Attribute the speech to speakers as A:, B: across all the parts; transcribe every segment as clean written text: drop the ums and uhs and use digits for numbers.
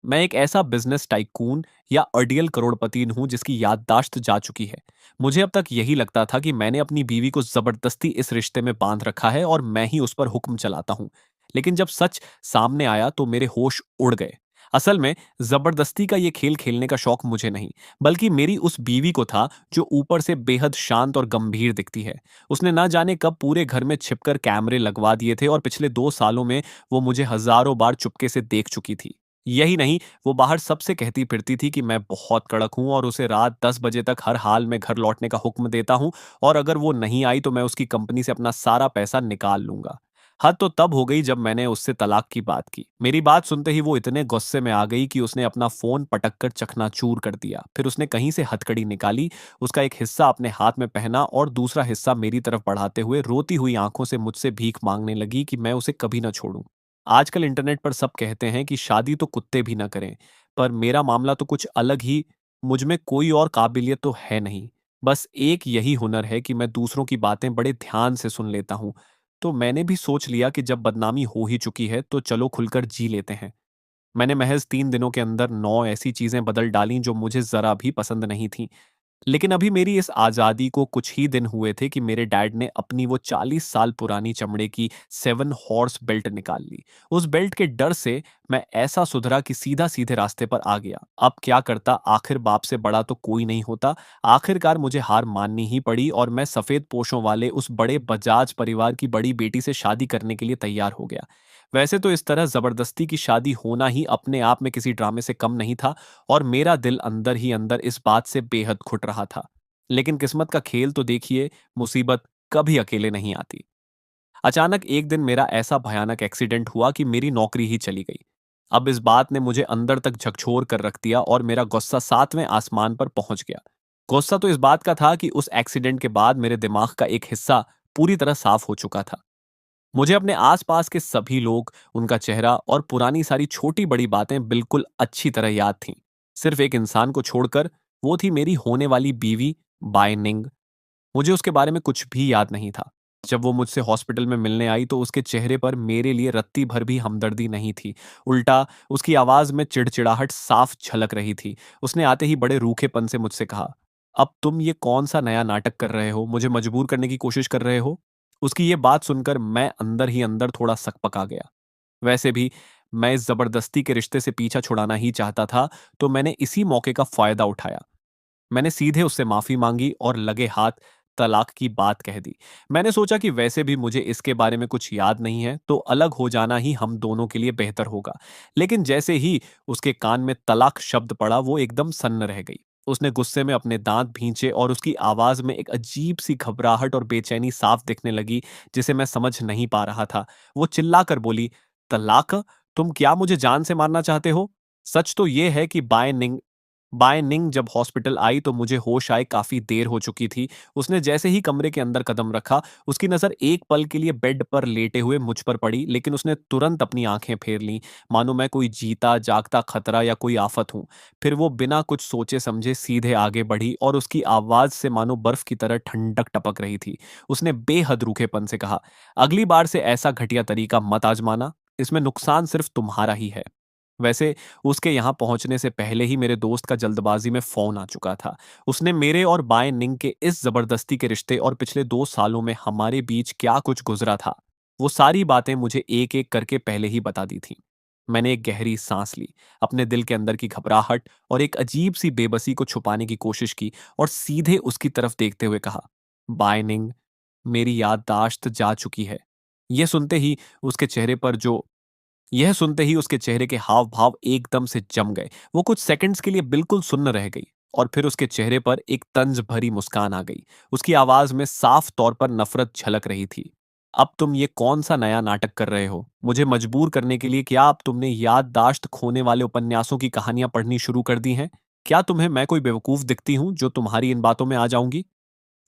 A: मैं एक ऐसा बिजनेस टाइकून या अड़ियल करोड़पति हूं जिसकी याददाश्त जा चुकी है। मुझे अब तक यही लगता था कि मैंने अपनी बीवी को जबरदस्ती इस रिश्ते में बांध रखा है और मैं ही उस पर हुक्म चलाता हूं। लेकिन जब सच सामने आया तो मेरे होश उड़ गए। असल में जबरदस्ती का ये खेल खेलने का शौक मुझे नहीं, बल्कि मेरी उस बीवी को था जो ऊपर से बेहद शांत और गंभीर दिखती है। उसने ना जाने कब पूरे घर में छिपकर कैमरे लगवा दिए थे और पिछले 2 सालों में वो मुझे हजारों बार चुपके से देख चुकी थी। यही नहीं, वो बाहर सबसे कहती फिरती थी कि मैं बहुत कड़क हूँ और उसे रात 10 बजे तक हर हाल में घर लौटने का हुक्म देता हूँ, और अगर वो नहीं आई तो मैं उसकी कंपनी से अपना सारा पैसा निकाल लूंगा। हद तो तब हो गई जब मैंने उससे तलाक की बात की। मेरी बात सुनते ही वो इतने गुस्से में आ गई कि उसने अपना फोन पटक कर चकनाचूर कर दिया। फिर उसने कहीं से हथकड़ी निकाली, उसका एक हिस्सा अपने हाथ में पहना और दूसरा हिस्सा मेरी तरफ बढ़ाते हुए रोती हुई आंखों से मुझसे भीख मांगने लगी कि मैं उसे कभी ना छोड़ूं। आजकल इंटरनेट पर सब कहते हैं कि शादी तो कुत्ते भी ना करें, पर मेरा मामला तो कुछ अलग ही। मुझ में कोई और काबिलियत तो है नहीं। बस एक यही हुनर है कि मैं दूसरों की बातें बड़े ध्यान से सुन लेता हूँ। तो मैंने भी सोच लिया कि जब बदनामी हो ही चुकी है तो चलो खुलकर जी लेते हैं। मैंने महज 3 दिनों के अंदर 9 ऐसी चीजें बदल डाली जो मुझे जरा भी पसंद नहीं थीं। लेकिन अभी मेरी इस आज़ादी को कुछ ही दिन हुए थे कि मेरे डैड ने अपनी वो 40 साल पुरानी चमड़े की 7 हॉर्स बेल्ट निकाल ली। उस बेल्ट के डर से मैं ऐसा सुधरा कि सीधा सीधे रास्ते पर आ गया। अब क्या करता, आखिर बाप से बड़ा तो कोई नहीं होता। आखिरकार मुझे हार माननी ही पड़ी और मैं सफेद पोशों वाले उस बड़े बजाज परिवार की बड़ी बेटी से शादी करने के लिए तैयार हो गया। वैसे तो इस तरह जबरदस्ती की शादी होना ही अपने आप में किसी ड्रामे से कम नहीं था, और मेरा दिल अंदर ही अंदर इस बात से बेहद घुट रहा था। लेकिन किस्मत का खेल तो देखिए, मुसीबत कभी अकेले नहीं आती। अचानक एक दिन मेरा ऐसा भयानक एक्सीडेंट हुआ कि मेरी नौकरी ही चली गई। अब इस बात ने मुझे अंदर तक झकझोर कर रख दिया और मेरा गुस्सा 7वें आसमान पर पहुंच गया। गुस्सा तो इस बात का था कि उस एक्सीडेंट के बाद मेरे दिमाग का एक हिस्सा पूरी तरह साफ हो चुका था। मुझे अपने आसपास के सभी लोग, उनका चेहरा और पुरानी सारी छोटी-बड़ी बातें बिल्कुल अच्छी तरह याद थीं। सिर्फ एक इंसान को छोड़कर, वो थी मेरी होने वाली बीवी, बाय निंग। मुझे उसके बारे में कुछ भी याद नहीं था। जब वो मुझसे हॉस्पिटल में मिलने आई तो उसके चेहरे पर मेरे लिए रत्ती भर भी हमदर्दी नहीं थी। उल्टा उसकी आवाज़ में चिड़चिड़ाहट साफ झलक रही थी। उसने आते ही बड़े रूखेपन से मुझसे कहा, "अब तुम ये कौन-सा नया नाटक कर रहे हो? मुझे मजबूर करने की कोशिश कर रहे हो?" उसकी ये बात सुनकर मैं अंदर ही अंदर थोड़ा सकपका गया। वैसे भी मैं इस ज़बरदस्ती के रिश्ते से पीछा छुड़ाना ही चाहता था, तो मैंने इसी मौके का फ़ायदा उठाया। मैंने सीधे उससे माफी मांगी और लगे हाथ तलाक की बात कह दी। मैंने सोचा कि वैसे भी मुझे इसके बारे में कुछ याद नहीं है, तो अलग हो जाना ही हम दोनों के लिए बेहतर होगा। लेकिन जैसे ही उसके कान में तलाक शब्द पड़ा, वो एकदम सन्न रह गई। उसने गुस्से में अपने दांत भींचे और उसकी आवाज में एक अजीब सी घबराहट और बेचैनी साफ दिखने लगी, जिसे मैं समझ नहीं पा रहा था। वो चिल्लाकर बोली, "तलाक? तुम क्या मुझे जान से मारना चाहते हो?" सच तो ये है कि बाय निंग जब हॉस्पिटल आई तो मुझे होश आए काफी देर हो चुकी थी। उसने जैसे ही कमरे के अंदर कदम रखा, उसकी नजर एक पल के लिए बेड पर लेटे हुए मुझ पर पड़ी, लेकिन उसने तुरंत अपनी आंखें फेर लीं, मानो मैं कोई जीता जागता खतरा या कोई आफत हूं। फिर वो बिना कुछ सोचे समझे सीधे आगे बढ़ी और उसकी आवाज से मानो बर्फ की तरह ठंडक टपक रही थी। उसने बेहद रूखेपन से कहा, "अगली बार से ऐसा घटिया तरीका मत आजमाना। इसमें नुकसान सिर्फ तुम्हारा ही है।" वैसे उसके यहाँ पहुंचने से पहले ही मेरे दोस्त का जल्दबाजी में फोन आ चुका था। उसने मेरे और बाय निंग के इस जबरदस्ती के रिश्ते और पिछले 2 सालों में हमारे बीच क्या कुछ गुजरा था, वो सारी बातें मुझे एक एक करके पहले ही बता दी थी। मैंने एक गहरी सांस ली, अपने दिल के अंदर की घबराहट और एक अजीब सी बेबसी को छुपाने की कोशिश की और सीधे उसकी तरफ देखते हुए कहा, "बाय निंग, मेरी याददाश्त जा चुकी है।" यह सुनते ही उसके चेहरे पर जो यह सुनते ही उसके चेहरे के हाव भाव एकदम से जम गए। वो कुछ सेकंड्स के लिए बिल्कुल सुन्न रह गई और फिर उसके चेहरे पर एक तंज भरी मुस्कान आ गई। उसकी आवाज में साफ तौर पर नफरत झलक रही थी। "अब तुम ये कौन सा नया नाटक कर रहे हो? मुझे मजबूर करने के लिए क्या अब तुमने याददाश्त खोने वाले उपन्यासों की कहानियां पढ़नी शुरू कर दी हैं? क्या तुम्हें मैं कोई बेवकूफ दिखती हूं जो तुम्हारी इन बातों में आ जाऊंगी?"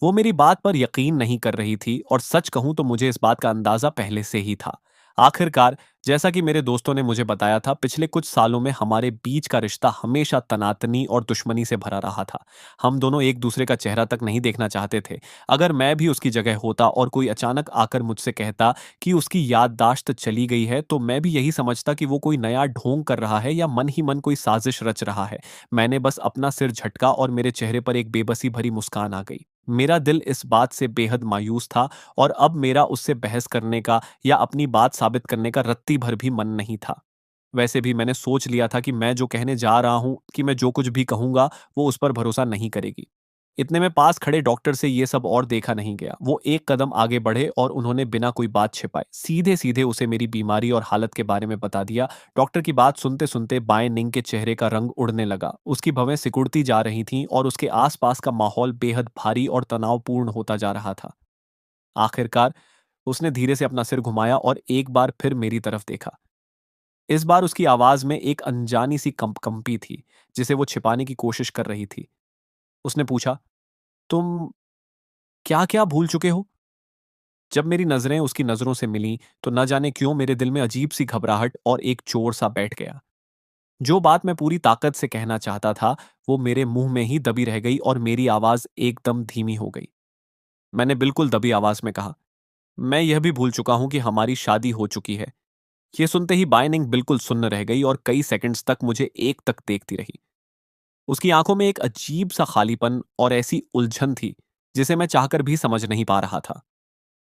A: वो मेरी बात पर यकीन नहीं कर रही थी और सच कहूं तो मुझे इस बात का अंदाजा पहले से ही था। आखिरकार जैसा कि मेरे दोस्तों ने मुझे बताया था, पिछले कुछ सालों में हमारे बीच का रिश्ता हमेशा तनातनी और दुश्मनी से भरा रहा था। हम दोनों एक दूसरे का चेहरा तक नहीं देखना चाहते थे। अगर मैं भी उसकी जगह होता और कोई अचानक आकर मुझसे कहता कि उसकी याददाश्त चली गई है, तो मैं भी यही समझता कि वो कोई नया ढोंग कर रहा है या मन ही मन कोई साजिश रच रहा है। मैंने बस अपना सिर झटका और मेरे चेहरे पर एक बेबसी भरी मुस्कान आ गई। मेरा दिल इस बात से बेहद मायूस था और अब मेरा उससे बहस करने का या अपनी बात साबित करने का रत्ती भर भी मन नहीं था। वैसे भी मैंने सोच लिया था कि मैं जो कहने जा रहा हूँ कि मैं जो कुछ भी कहूँगा, वो उस पर भरोसा नहीं करेगी। इतने में पास खड़े डॉक्टर से ये सब और देखा नहीं गया। वो एक कदम आगे बढ़े और उन्होंने बिना कोई बात छिपाए सीधे-सीधे उसे मेरी बीमारी और हालत के बारे में बता दिया। डॉक्टर की बात सुनते-सुनते बाएं निंग के चेहरे का रंग उड़ने लगा। उसकी भवें सिकुड़ती जा रही थीं और उसके आसपास का माहौल बेहद भारी और तनावपूर्ण होता जा रहा था। आखिरकार उसने धीरे से अपना सिर घुमाया और एक बार फिर मेरी तरफ देखा। इस बार उसकी आवाज में एक अनजानी सी कंपी थी, जिसे वो छिपाने की कोशिश कर रही थी। उसने पूछा, तुम क्या-क्या भूल चुके हो? जब मेरी नज़रें उसकी नज़रों से मिलीं, तो न जाने क्यों मेरे दिल में अजीब-सी घबराहट और एक चोर सा बैठ गया। जो बात मैं पूरी ताकत से कहना चाहता था, वो मेरे मुंह में ही दबी रह गई और मेरी आवाज़ एकदम धीमी हो गई। मैंने बिल्कुल दबी आवाज़ में कहा, मैं यह भी भूल चुका हूँ कि हमारी शादी हो चुकी है। ये सुनते ही बाइनिंग बिल्कुल सुन्न रह गई और कई सेकंड्स तक मुझे एक तक देखती रही। उसकी आंखों में एक अजीब सा खालीपन और ऐसी उलझन थी, जिसे मैं चाहकर भी समझ नहीं पा रहा था।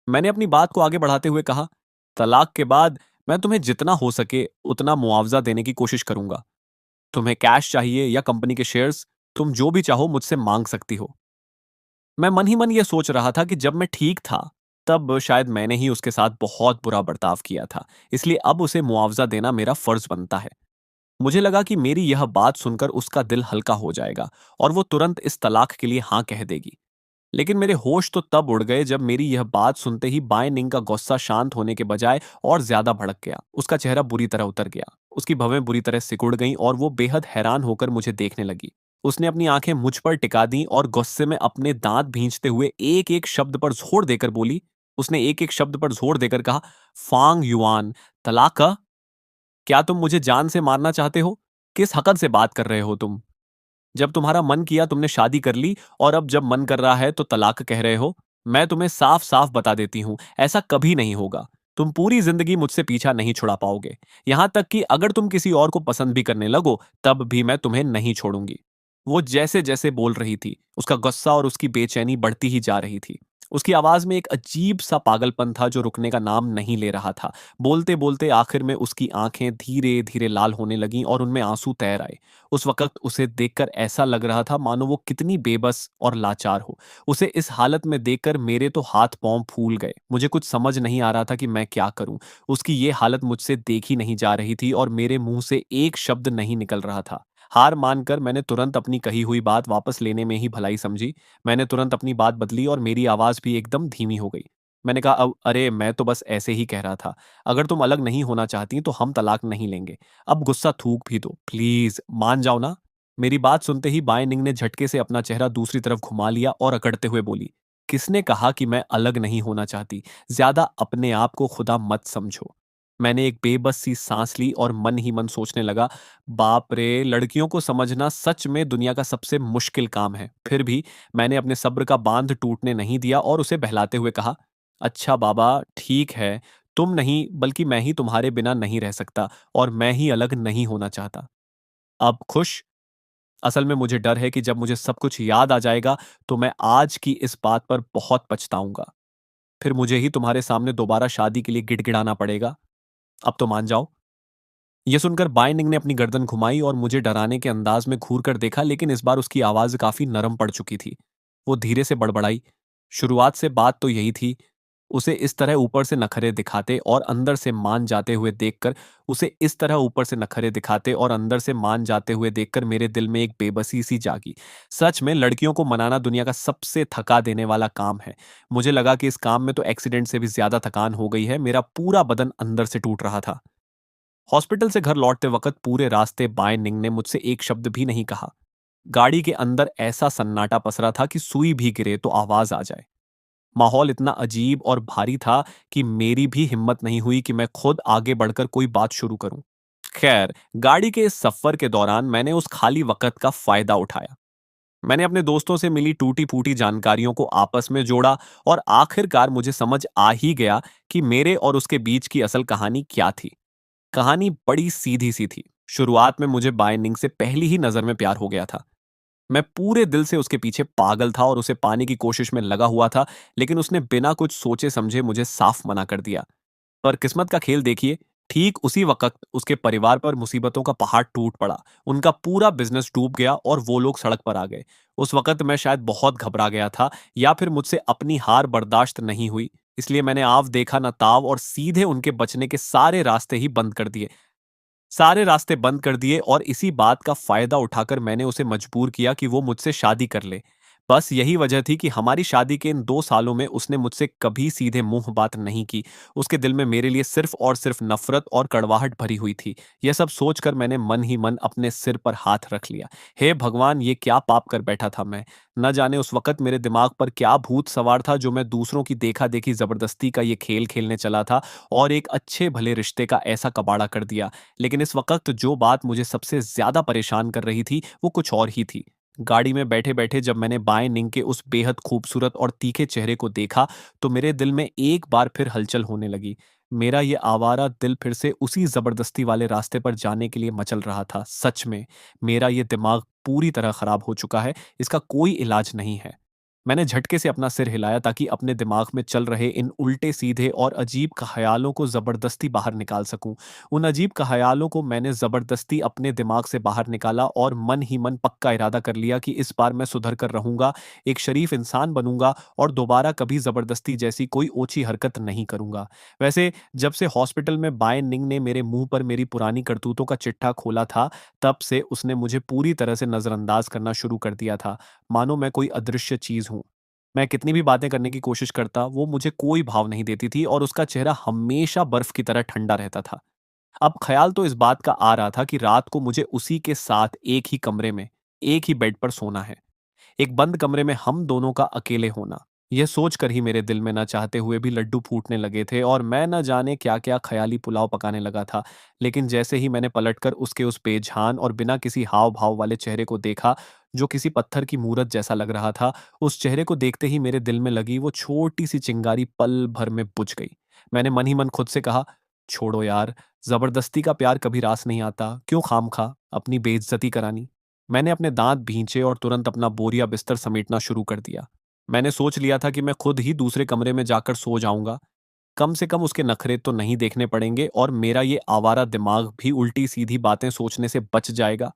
A: मैंने अपनी बात को आगे बढ़ाते हुए कहा, तलाक के बाद मैं तुम्हें जितना हो सके उतना मुआवजा देने की कोशिश करूंगा। तुम्हें कैश चाहिए या कंपनी के शेयर्स, तुम जो भी चाहो मुझसे मांग सकती हो। मैं मन ही मन ये सोच रहा था कि जब मैं ठीक था, तब शायद मैंने ही उसके साथ बहुत बुरा बर्ताव किया था, इसलिए अब उसे मुआवजा देना मेरा फर्ज बनता है। मुझे लगा कि मेरी यह बात सुनकर उसका दिल हल्का हो जाएगा और वो तुरंत इस तलाक के लिए हाँ कह देगी। लेकिन मेरे होश तो तब उड़ गए जब मेरी यह बात सुनते ही बाएं निंग का गुस्सा शांत होने के बजाय और ज्यादा भड़क गया। उसका चेहरा बुरी तरह उतर गया, उसकी भवें बुरी तरह सिकुड़ गईं और वो बेहद हैरान होकर मुझे देखने लगी। उसने अपनी आंखें मुझ पर टिका दी और गुस्से में अपने दांत भींचते हुए एक एक शब्द पर जोर देकर बोली। उसने एक एक शब्द पर जोर देकर कहा, फांग युआन, तलाक का? क्या तुम मुझे जान से मारना चाहते हो? किस हकत से बात कर रहे हो तुम? जब तुम्हारा मन किया तुमने शादी कर ली और अब जब मन कर रहा है तो तलाक कह रहे हो? मैं तुम्हें साफ-साफ बता देती हूँ, ऐसा कभी नहीं होगा। तुम पूरी ज़िंदगी मुझसे पीछा नहीं छुड़ा पाओगे। यहाँ तक कि अगर तुम किसी और को पसंद भी करने लगो, तब भी मैं तुम्हें नहीं छोड़ूँगी। वो जैसे-जैसे बोल रही थी, उसका गुस्सा और उसकी बेचैनी बढ़ती ही जा रही थी। उसकी आवाज़ में एक अजीब-सा पागलपन था जो रुकने का नाम नहीं ले रहा था। बोलते-बोलते आखिर में उसकी आँखें धीरे-धीरे लाल होने लगीं और उनमें आँसू तैर आए। उस वक़्त उसे देखकर ऐसा लग रहा था मानो वो कितनी बेबस और लाचार हो। उसे इस हालत में देखकर मेरे तो हाथ-पाँव फूल गए। मुझे कुछ समझ नहीं आ रहा था कि मैं क्या करूँ? उसकी ये हालत मुझसे देखी नहीं जा रही थी और मेरे मुँह से एक शब्द नहीं निकल रहा था। हार मानकर मैंने तुरंत अपनी कही हुई बात वापस लेने में ही भलाई समझी। मैंने तुरंत अपनी बात बदली और मेरी आवाज़ भी एकदम धीमी हो गई। मैंने कहा, अब अरे मैं तो बस ऐसे ही कह रहा था। अगर तुम अलग नहीं होना चाहती तो हम तलाक नहीं लेंगे। अब गुस्सा थूक भी दो, प्लीज़ मान जाओ ना। मेरी बात सुनते ही बाएँ निंग ने झटके से अपना चेहरा दूसरी तरफ घुमा लिया और अकड़ते हुए बोली, किसने कहा कि मैं अलग नहीं होना चाहती? ज़्यादा अपने आप को खुदा मत समझो। मैंने एक बेबस सी सांस ली और मन ही मन सोचने लगा, बाप रे! लड़कियों को समझना सच में दुनिया का सबसे मुश्किल काम है। फिर भी मैंने अपने सब्र का बांध टूटने नहीं दिया और उसे बहलाते हुए कहा, अच्छा बाबा, ठीक है, तुम नहीं बल्कि मैं ही तुम्हारे बिना नहीं रह सकता और मैं ही अलग नहीं होना चाहता। अब खुश? असल में मुझे डर है कि जब मुझे सब कुछ याद आ जाएगा, तो मैं आज की इस बात पर बहुत पछताऊँगा। फिर मुझे ही तुम्हारे सामने दोबारा शादी के लिए गिड़गिड़ाना पड़ेगा। अब तो मान जाओ। ये सुनकर बाइनिंग ने अपनी गर्दन घुमाई और मुझे डराने के अंदाज में घूर कर देखा, लेकिन इस बार उसकी आवाज काफी नरम पड़ चुकी थी। वो धीरे से बड़बड़ाई, शुरुआत से बात तो यही थी, उसे इस तरह ऊपर से नखरे दिखाते और अंदर से मान जाते हुए देखकर उसे इस तरह ऊपर से नखरे दिखाते और अंदर से मान जाते हुए देखकर मेरे दिल में एक बेबसी सी जागी। सच में लड़कियों को मनाना दुनिया का सबसे थका देने वाला काम है। मुझे लगा कि इस काम में तो एक्सीडेंट से भी ज्यादा थकान हो गई है। मेरा पूरा बदन अंदर से टूट रहा था। हॉस्पिटल से घर लौटते वक्त पूरे रास्ते बाएं निंग ने मुझसे एक शब्द भी नहीं कहा। गाड़ी के अंदर ऐसा सन्नाटा पसरा था कि सुई भी गिरे तो आवाज आ जाए। माहौल इतना अजीब और भारी था कि मेरी भी हिम्मत नहीं हुई कि मैं खुद आगे बढ़कर कोई बात शुरू करूं। खैर, गाड़ी के इस सफर के दौरान मैंने उस खाली वक्त का फायदा उठाया। मैंने अपने दोस्तों से मिली टूटी-फूटी जानकारियों को आपस में जोड़ा और आखिरकार मुझे समझ आ ही गया कि मेरे और उसके बीच की असल कहानी क्या थी। कहानी बड़ी सीधी-सी थी। शुरुआत में मुझे बाय से पहली ही नज़र में प्यार हो गया था। मैं पूरे दिल से उसके पीछे पागल था और उसे पाने की कोशिश में लगा हुआ था, लेकिन उसने बिना कुछ सोचे-समझे मुझे साफ मना कर दिया। पर किस्मत का खेल देखिए, ठीक उसी वक़्त उसके परिवार पर मुसीबतों का पहाड़ टूट पड़ा। उनका पूरा बिज़नेस डूब गया और वो लोग सड़क पर आ गए। उस वक़्त मैं शायद बहुत घबरा गया था या फिर मुझसे अपनी हार बर्दाश्त नहीं हुई। इसलिए मैंने आव देखा ना ताव और सीधे उनके बचने के सारे रास्ते बंद कर दिए और इसी बात का फ़ायदा उठाकर मैंने उसे मजबूर किया कि वो मुझसे शादी कर ले। बस यही वजह थी कि हमारी शादी के इन 2 सालों में उसने मुझसे कभी सीधे मुँह बात नहीं की। उसके दिल में मेरे लिए सिर्फ़ और सिर्फ़ नफ़रत और कड़वाहट भरी हुई थी। यह सब सोचकर मैंने मन ही मन अपने सिर पर हाथ रख लिया। हे भगवान! ये क्या पाप कर बैठा था मैं। न जाने उस वक़्त मेरे दिमाग पर क्या भूत सवार था जो मैं दूसरों की देखा-देखी ज़बरदस्ती का ये खेल खेलने चला था और एक अच्छे भले रिश्ते का ऐसा कबाड़ा कर दिया। लेकिन इस वक़्त जो बात मुझे सबसे ज़्यादा परेशान कर रही थी, वो कुछ और ही थी। गाड़ी में बैठे-बैठे जब मैंने बाएँ निंग के उस बेहद खूबसूरत और तीखे चेहरे को देखा, तो मेरे दिल में एक बार फिर हलचल होने लगी। मेरा ये आवारा दिल फिर से उसी ज़बरदस्ती वाले रास्ते पर जाने के लिए मचल रहा था। सच में, मेरा ये दिमाग पूरी तरह खराब हो चुका है, इसका कोई इलाज नहीं है। मैंने झटके से अपना सिर हिलाया ताकि अपने दिमाग में चल रहे इन उल्टे-सीधे और अजीब ख़यालों को ज़बरदस्ती बाहर निकाल सकूँ। उन अजीब ख़यालों को मैंने ज़बरदस्ती अपने दिमाग से बाहर निकाला और मन ही मन पक्का इरादा कर लिया कि इस बार मैं सुधर कर रहूँगा, एक शरीफ इंसान बनूँगा और दोबारा कभी ज़बरदस्ती जैसी कोई ओछी हरकत नहीं करूँगा। वैसे जब से हॉस्पिटल में बाय निंग ने मेरे मुँह पर मेरी पुरानी करतूतों का चिट्ठा खोला था, तब से उसने मुझे पूरी तरह से नज़रअंदाज करना शुरू कर दिया था, मानो मैं कोई अदृश्य चीज़ हूँ। मैं कितनी भी बातें करने की कोशिश करता, वो मुझे कोई भाव नहीं देती थी और उसका चेहरा हमेशा बर्फ की तरह ठंडा रहता था। अब ख़्याल तो इस बात का आ रहा था कि रात को मुझे उसी के साथ एक ही कमरे में, एक ही बेड पर सोना है। एक बंद कमरे में हम दोनों का अकेले होना। यह सोचकर ही मेरे दिल में ना चाहते हुए भी लड्डू फूटने लगे थे और मैं न जाने क्या-क्या ख़याली पुलाव पकाने लगा था। लेकिन जैसे ही मैंने पलटकर उसके उस बेजान और बिना किसी हाव-भाव वाले चेहरे को देखा, जो किसी पत्थर की मूरत जैसा लग रहा था, उस चेहरे को देखते ही मेरे दिल में लगी वो छोटी-सी चिंगारी पल भर में बुझ गई। मैंने मन ही मन खुद से कहा, "छोड़ो यार, ज़बरदस्ती का प्यार कभी रास नहीं आता, क्यों खामखा अपनी बेइज्जती करानी?" मैंने अपने दांत भींचे और तुरंत अपना बोरिया बिस्तर समेटना शुरू कर दिया। मैंने सोच लिया था कि मैं खुद ही दूसरे कमरे में जाकर सो जाऊंगा। कम से कम उसके नखरे तो नहीं देखने पड़ेंगे और मेरा ये आवारा दिमाग भी उल्टी सीधी बातें सोचने से बच जाएगा।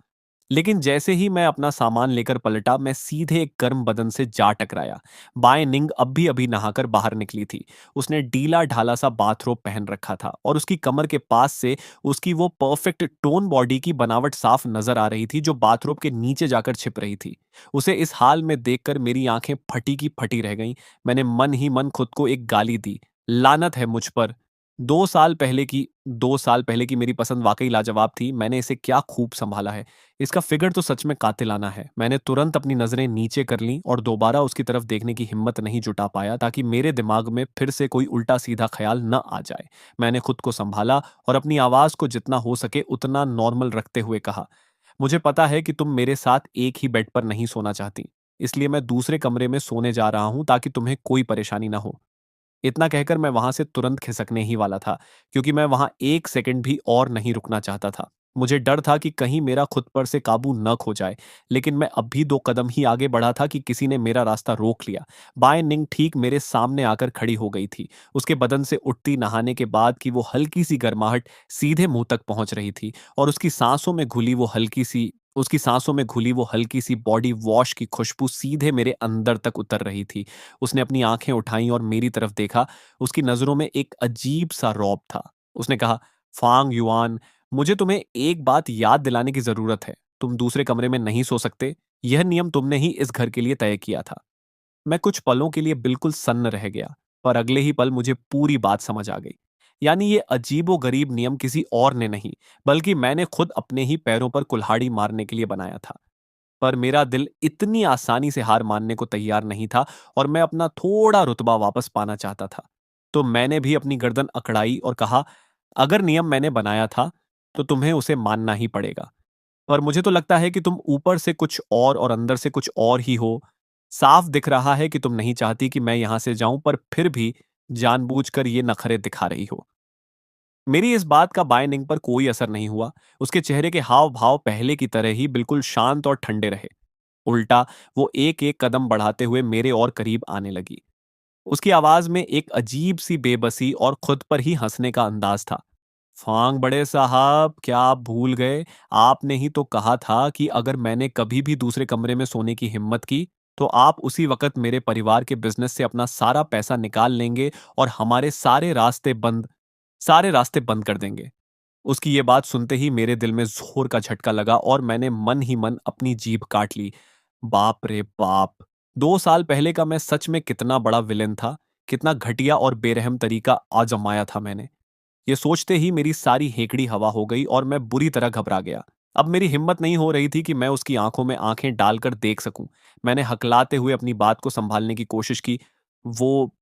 A: लेकिन जैसे ही मैं अपना सामान लेकर पलटा, मैं सीधे एक गर्म बदन से जा टकराया। बाएं निंग अब भी अभी नहाकर बाहर निकली थी। उसने ढीला ढाला सा बाथरोब पहन रखा था और उसकी कमर के पास से उसकी वो परफेक्ट टोन बॉडी की बनावट साफ नजर आ रही थी जो बाथरोब के नीचे जाकर छिप रही थी। उसे इस हाल में देखकर मेरी आंखें फटी की फटी रह गईं। मैंने मन ही मन खुद को एक गाली दी। लानत है मुझ पर। 2 साल पहले की मेरी पसंद वाकई लाजवाब थी। मैंने इसे क्या खूब संभाला है। इसका फिगर तो सच में कातिलाना है। मैंने तुरंत अपनी नज़रें नीचे कर लीं और दोबारा उसकी तरफ देखने की हिम्मत नहीं जुटा पाया ताकि मेरे दिमाग में फिर से कोई उल्टा-सीधा ख़्याल न आ जाए। मैंने खुद को सँभाला और अपनी आवाज़ को जितना हो सके उतना नॉर्मल रखते हुए कहा, "मुझे पता है कि तुम मेरे साथ एक ही बेड पर नहीं सोना चाहती। इसलिए मैं दूसरे कमरे में सोने जा रहा हूँ ताकि तुम्हें कोई परेशानी ना हो।" इतना कहकर मैं वहां से तुरंत खिसकने ही वाला था, क्योंकि मैं वहां एक सेकंड भी और नहीं रुकना चाहता था। मुझे डर था कि कहीं मेरा खुद पर से काबू न खो जाए, लेकिन मैं अब भी 2 कदम ही आगे बढ़ा था कि किसी ने मेरा रास्ता रोक लिया। बाय निंग ठीक मेरे सामने आकर खड़ी हो गई थी। उसके बदन से उठती नहाने के बाद की वो हल्की सी गर्माहट सीधे मुंह तक पहुंच रही थी और उसकी सांसों में घुली वो हल्की सी बॉडी वॉश की खुशबू सीधे मेरे अंदर तक उतर रही थी। उसने अपनी आंखें उठाई और मेरी तरफ देखा। उसकी नज़रों में एक अजीब-सा रौब था। उसने कहा, "फ़ांग युआन, मुझे तुम्हें एक बात याद दिलाने की ज़रूरत है। तुम दूसरे कमरे में नहीं सो सकते। यह नियम तुमने ही इस घर के लिए तय किया था।" मैं कुछ पलों के लिए बिल्कुल सन्न रह गया, पर अगले ही पल मुझे पूरी बात समझ आ गई। यानी ये अजीबो-गरीब नियम किसी और ने नहीं, बल्कि मैंने खुद अपने ही पैरों पर कुल्हाड़ी मारने के लिए बनाया था। पर मेरा दिल इतनी आसानी से हार मानने को तैयार नहीं था और मैं अपना थोड़ा रुतबा वापस पाना चाहता था। तो मैंने भी अपनी गर्दन अकड़ाई और कहा, अगर नियम मैंने बनाया था, तो तुम्हें उसे मानना ही पड़ेगा। पर मुझे तो लगता है कि तुम ऊपर से कुछ और अंदर से कुछ और ही हो। साफ दिख रहा है कि तुम नहीं चाहती कि मैं यहां से जाऊं, पर फिर भी जानबूझकर ये नखरे दिखा रही हो। मेरी इस बात का बाय निंग पर कोई असर नहीं हुआ। उसके चेहरे के हाव भाव पहले की तरह ही बिल्कुल शांत और ठंडे रहे। उल्टा वो एक एक कदम बढ़ाते हुए मेरे और करीब आने लगी। उसकी आवाज में एक अजीब सी बेबसी और खुद पर ही हंसने का अंदाज था। फांग बड़े साहब, क्या आप भूल गए? आपने ही तो कहा था कि अगर मैंने कभी भी दूसरे कमरे में सोने की हिम्मत की, तो आप उसी वक्त मेरे परिवार के बिजनेस से अपना सारा पैसा निकाल लेंगे और हमारे सारे रास्ते बंद कर देंगे। उसकी ये बात सुनते ही मेरे दिल में जोर का झटका लगा और मैंने मन ही मन अपनी जीभ काट ली। बाप रे बाप! 2 साल पहले का मैं सच में कितना बड़ा विलेन था, कितना घटिया और बेरहम तरीका आजमाया था मैंने। ये सोचते ही मेरी सारी हेकड़ी हवा हो गई और मैं बुरी तरह घबरा गया। अब मेरी हिम्मत नहीं हो रही थी कि मैं उसकी आंखों में आंखें डालकर देख सकूं। मैंने हकलाते हुए अपनी बात को संभालने की कोशिश की। वो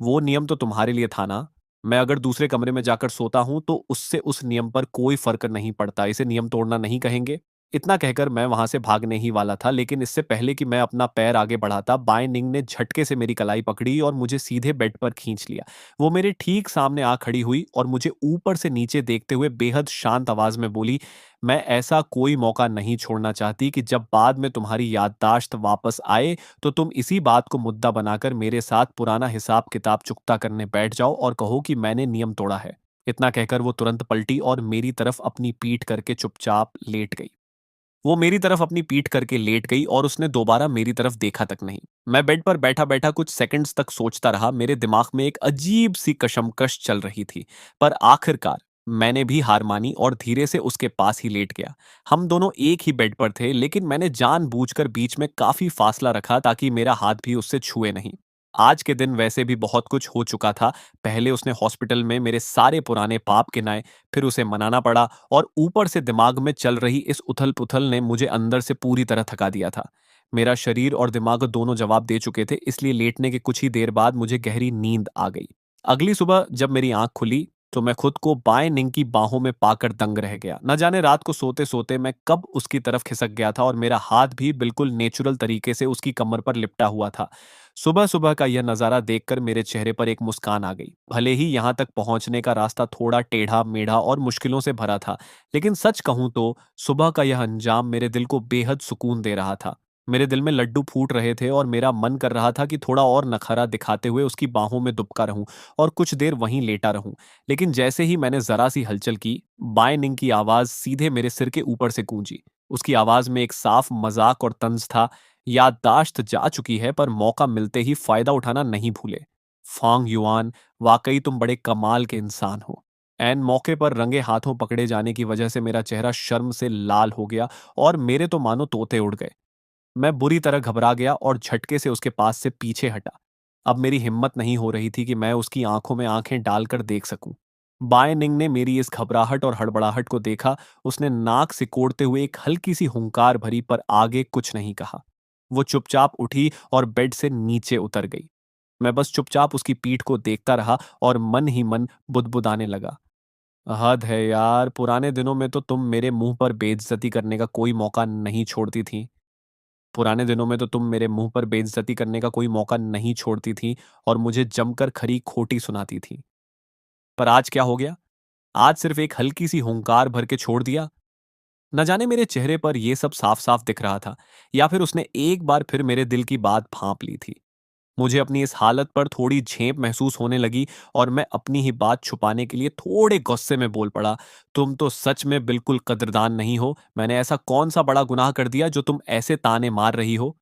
A: वो नियम तो तुम्हारे लिए था ना? मैं अगर दूसरे कमरे में जाकर सोता हूं तो उससे उस नियम पर कोई फर्क नहीं पड़ता। इसे नियम तोड़ना नहीं कहेंगे? इतना कहकर मैं वहां से भागने ही वाला था, लेकिन इससे पहले कि मैं अपना पैर आगे बढ़ाता, बाएं निंग ने झटके से मेरी कलाई पकड़ी और मुझे सीधे बेड पर खींच लिया। वो मेरे ठीक सामने आ खड़ी हुई और मुझे ऊपर से नीचे देखते हुए बेहद शांत आवाज में बोली, मैं ऐसा कोई मौका नहीं छोड़ना चाहती कि जब बाद में तुम्हारी याददाश्त वापस आए, तो तुम इसी बात को मुद्दा बनाकर मेरे साथ पुराना हिसाब किताब चुकता करने बैठ जाओ और कहो कि मैंने नियम तोड़ा है। इतना कहकर वो तुरंत पलटी और मेरी तरफ अपनी पीठ करके चुपचाप लेट गई। वो मेरी तरफ अपनी पीठ करके लेट गई और उसने दोबारा मेरी तरफ देखा तक नहीं। मैं बेड पर बैठा-बैठा कुछ सेकंड्स तक सोचता रहा। मेरे दिमाग में एक अजीब सी कशमकश चल रही थी। पर आखिरकार मैंने भी हार मानी और धीरे से उसके पास ही लेट गया। हम दोनों एक ही बेड पर थे, लेकिन मैंने जानबूझकर बीच में काफी फासला रखा ताकि मेरा हाथ भी उससे छुए नहीं। आज के दिन वैसे भी बहुत कुछ हो चुका था। पहले उसने हॉस्पिटल में मेरे सारे पुराने पाप गिनाए, फिर उसे मनाना पड़ा और ऊपर से दिमाग में चल रही इस उथल-पुथल ने मुझे अंदर से पूरी तरह थका दिया था। मेरा शरीर और दिमाग दोनों जवाब दे चुके थे, इसलिए लेटने के कुछ ही देर बाद मुझे गहरी नींद आ गई। अगली सुबह जब मेरी आंख खुली, तो मैं खुद को बाएं निंग की बाहों में पाकर दंग रह गया। न जाने रात को सोते-सोते मैं कब उसकी तरफ खिसक गया था और मेरा हाथ भी बिल्कुल नेचुरल तरीके से उसकी कमर पर लिपटा हुआ था। सुबह-सुबह का यह नज़ारा देखकर मेरे चेहरे पर एक मुस्कान आ गई। भले ही यहाँ तक पहुँचने का रास्ता थोड़ा टेढ़ा-मेढ़ा और मुश्किलों से भरा था, लेकिन सच कहूँ तो सुबह का यह अंजाम मेरे दिल को बेहद सुकून दे रहा था। मेरे दिल में लड्डू फूट रहे थे और मेरा मन कर रहा था कि थोड़ा और नखरा दिखाते हुए उसकी बाहों में दुबका रहूं और कुछ देर वहीं लेटा रहूं। लेकिन जैसे ही मैंने जरा सी हलचल की, बाएं निंग की आवाज सीधे मेरे सिर के ऊपर से गूंजी। उसकी आवाज में एक साफ मजाक और तंज था। याददाश्त जा चुकी है, पर मौका मिलते ही फायदा उठाना नहीं भूले। फांग युआन, वाकई तुम बड़े कमाल के इंसान हो। ऐन मौके पर रंगे हाथों पकड़े जाने की वजह से मेरा चेहरा शर्म से लाल हो गया और मेरे तो मानो तोते उड़ गए। मैं बुरी तरह घबरा गया और झटके से उसके पास से पीछे हटा। अब मेरी हिम्मत नहीं हो रही थी कि मैं उसकी आंखों में आंखें डालकर देख सकूं। बाएं निंग ने मेरी इस घबराहट और हड़बड़ाहट को देखा। उसने नाक सिकोड़ते हुए एक हल्की सी हुंकार भरी, पर आगे कुछ नहीं कहा। वो चुपचाप उठी और बेड से नीचे उतर गई। मैं बस चुपचाप उसकी पीठ को देखता रहा और मन ही मन बुदबुदाने लगा, हद है यार, पुराने दिनों में तो तुम मेरे मुंह पर बेइज्जती करने का कोई मौका नहीं छोड़ती थी। पुराने दिनों में तो तुम मेरे मुंह पर बेइज्जती करने का कोई मौका नहीं छोड़ती थी और मुझे जमकर खरी खोटी सुनाती थी। पर आज क्या हो गया? आज सिर्फ एक हल्की सी हुंकार भर के छोड़ दिया। न जाने मेरे चेहरे पर यह सब साफ-साफ दिख रहा था, या फिर उसने एक बार फिर मेरे दिल की बात भांप ली थी। मुझे अपनी इस हालत पर थोड़ी झेप महसूस होने लगी और मैं अपनी ही बात छुपाने के लिए थोड़े गुस्से में बोल पड़ा, तुम तो सच में बिल्कुल कद्रदान नहीं हो। मैंने ऐसा कौन सा बड़ा गुनाह कर दिया जो तुम ऐसे ताने मार रही हो?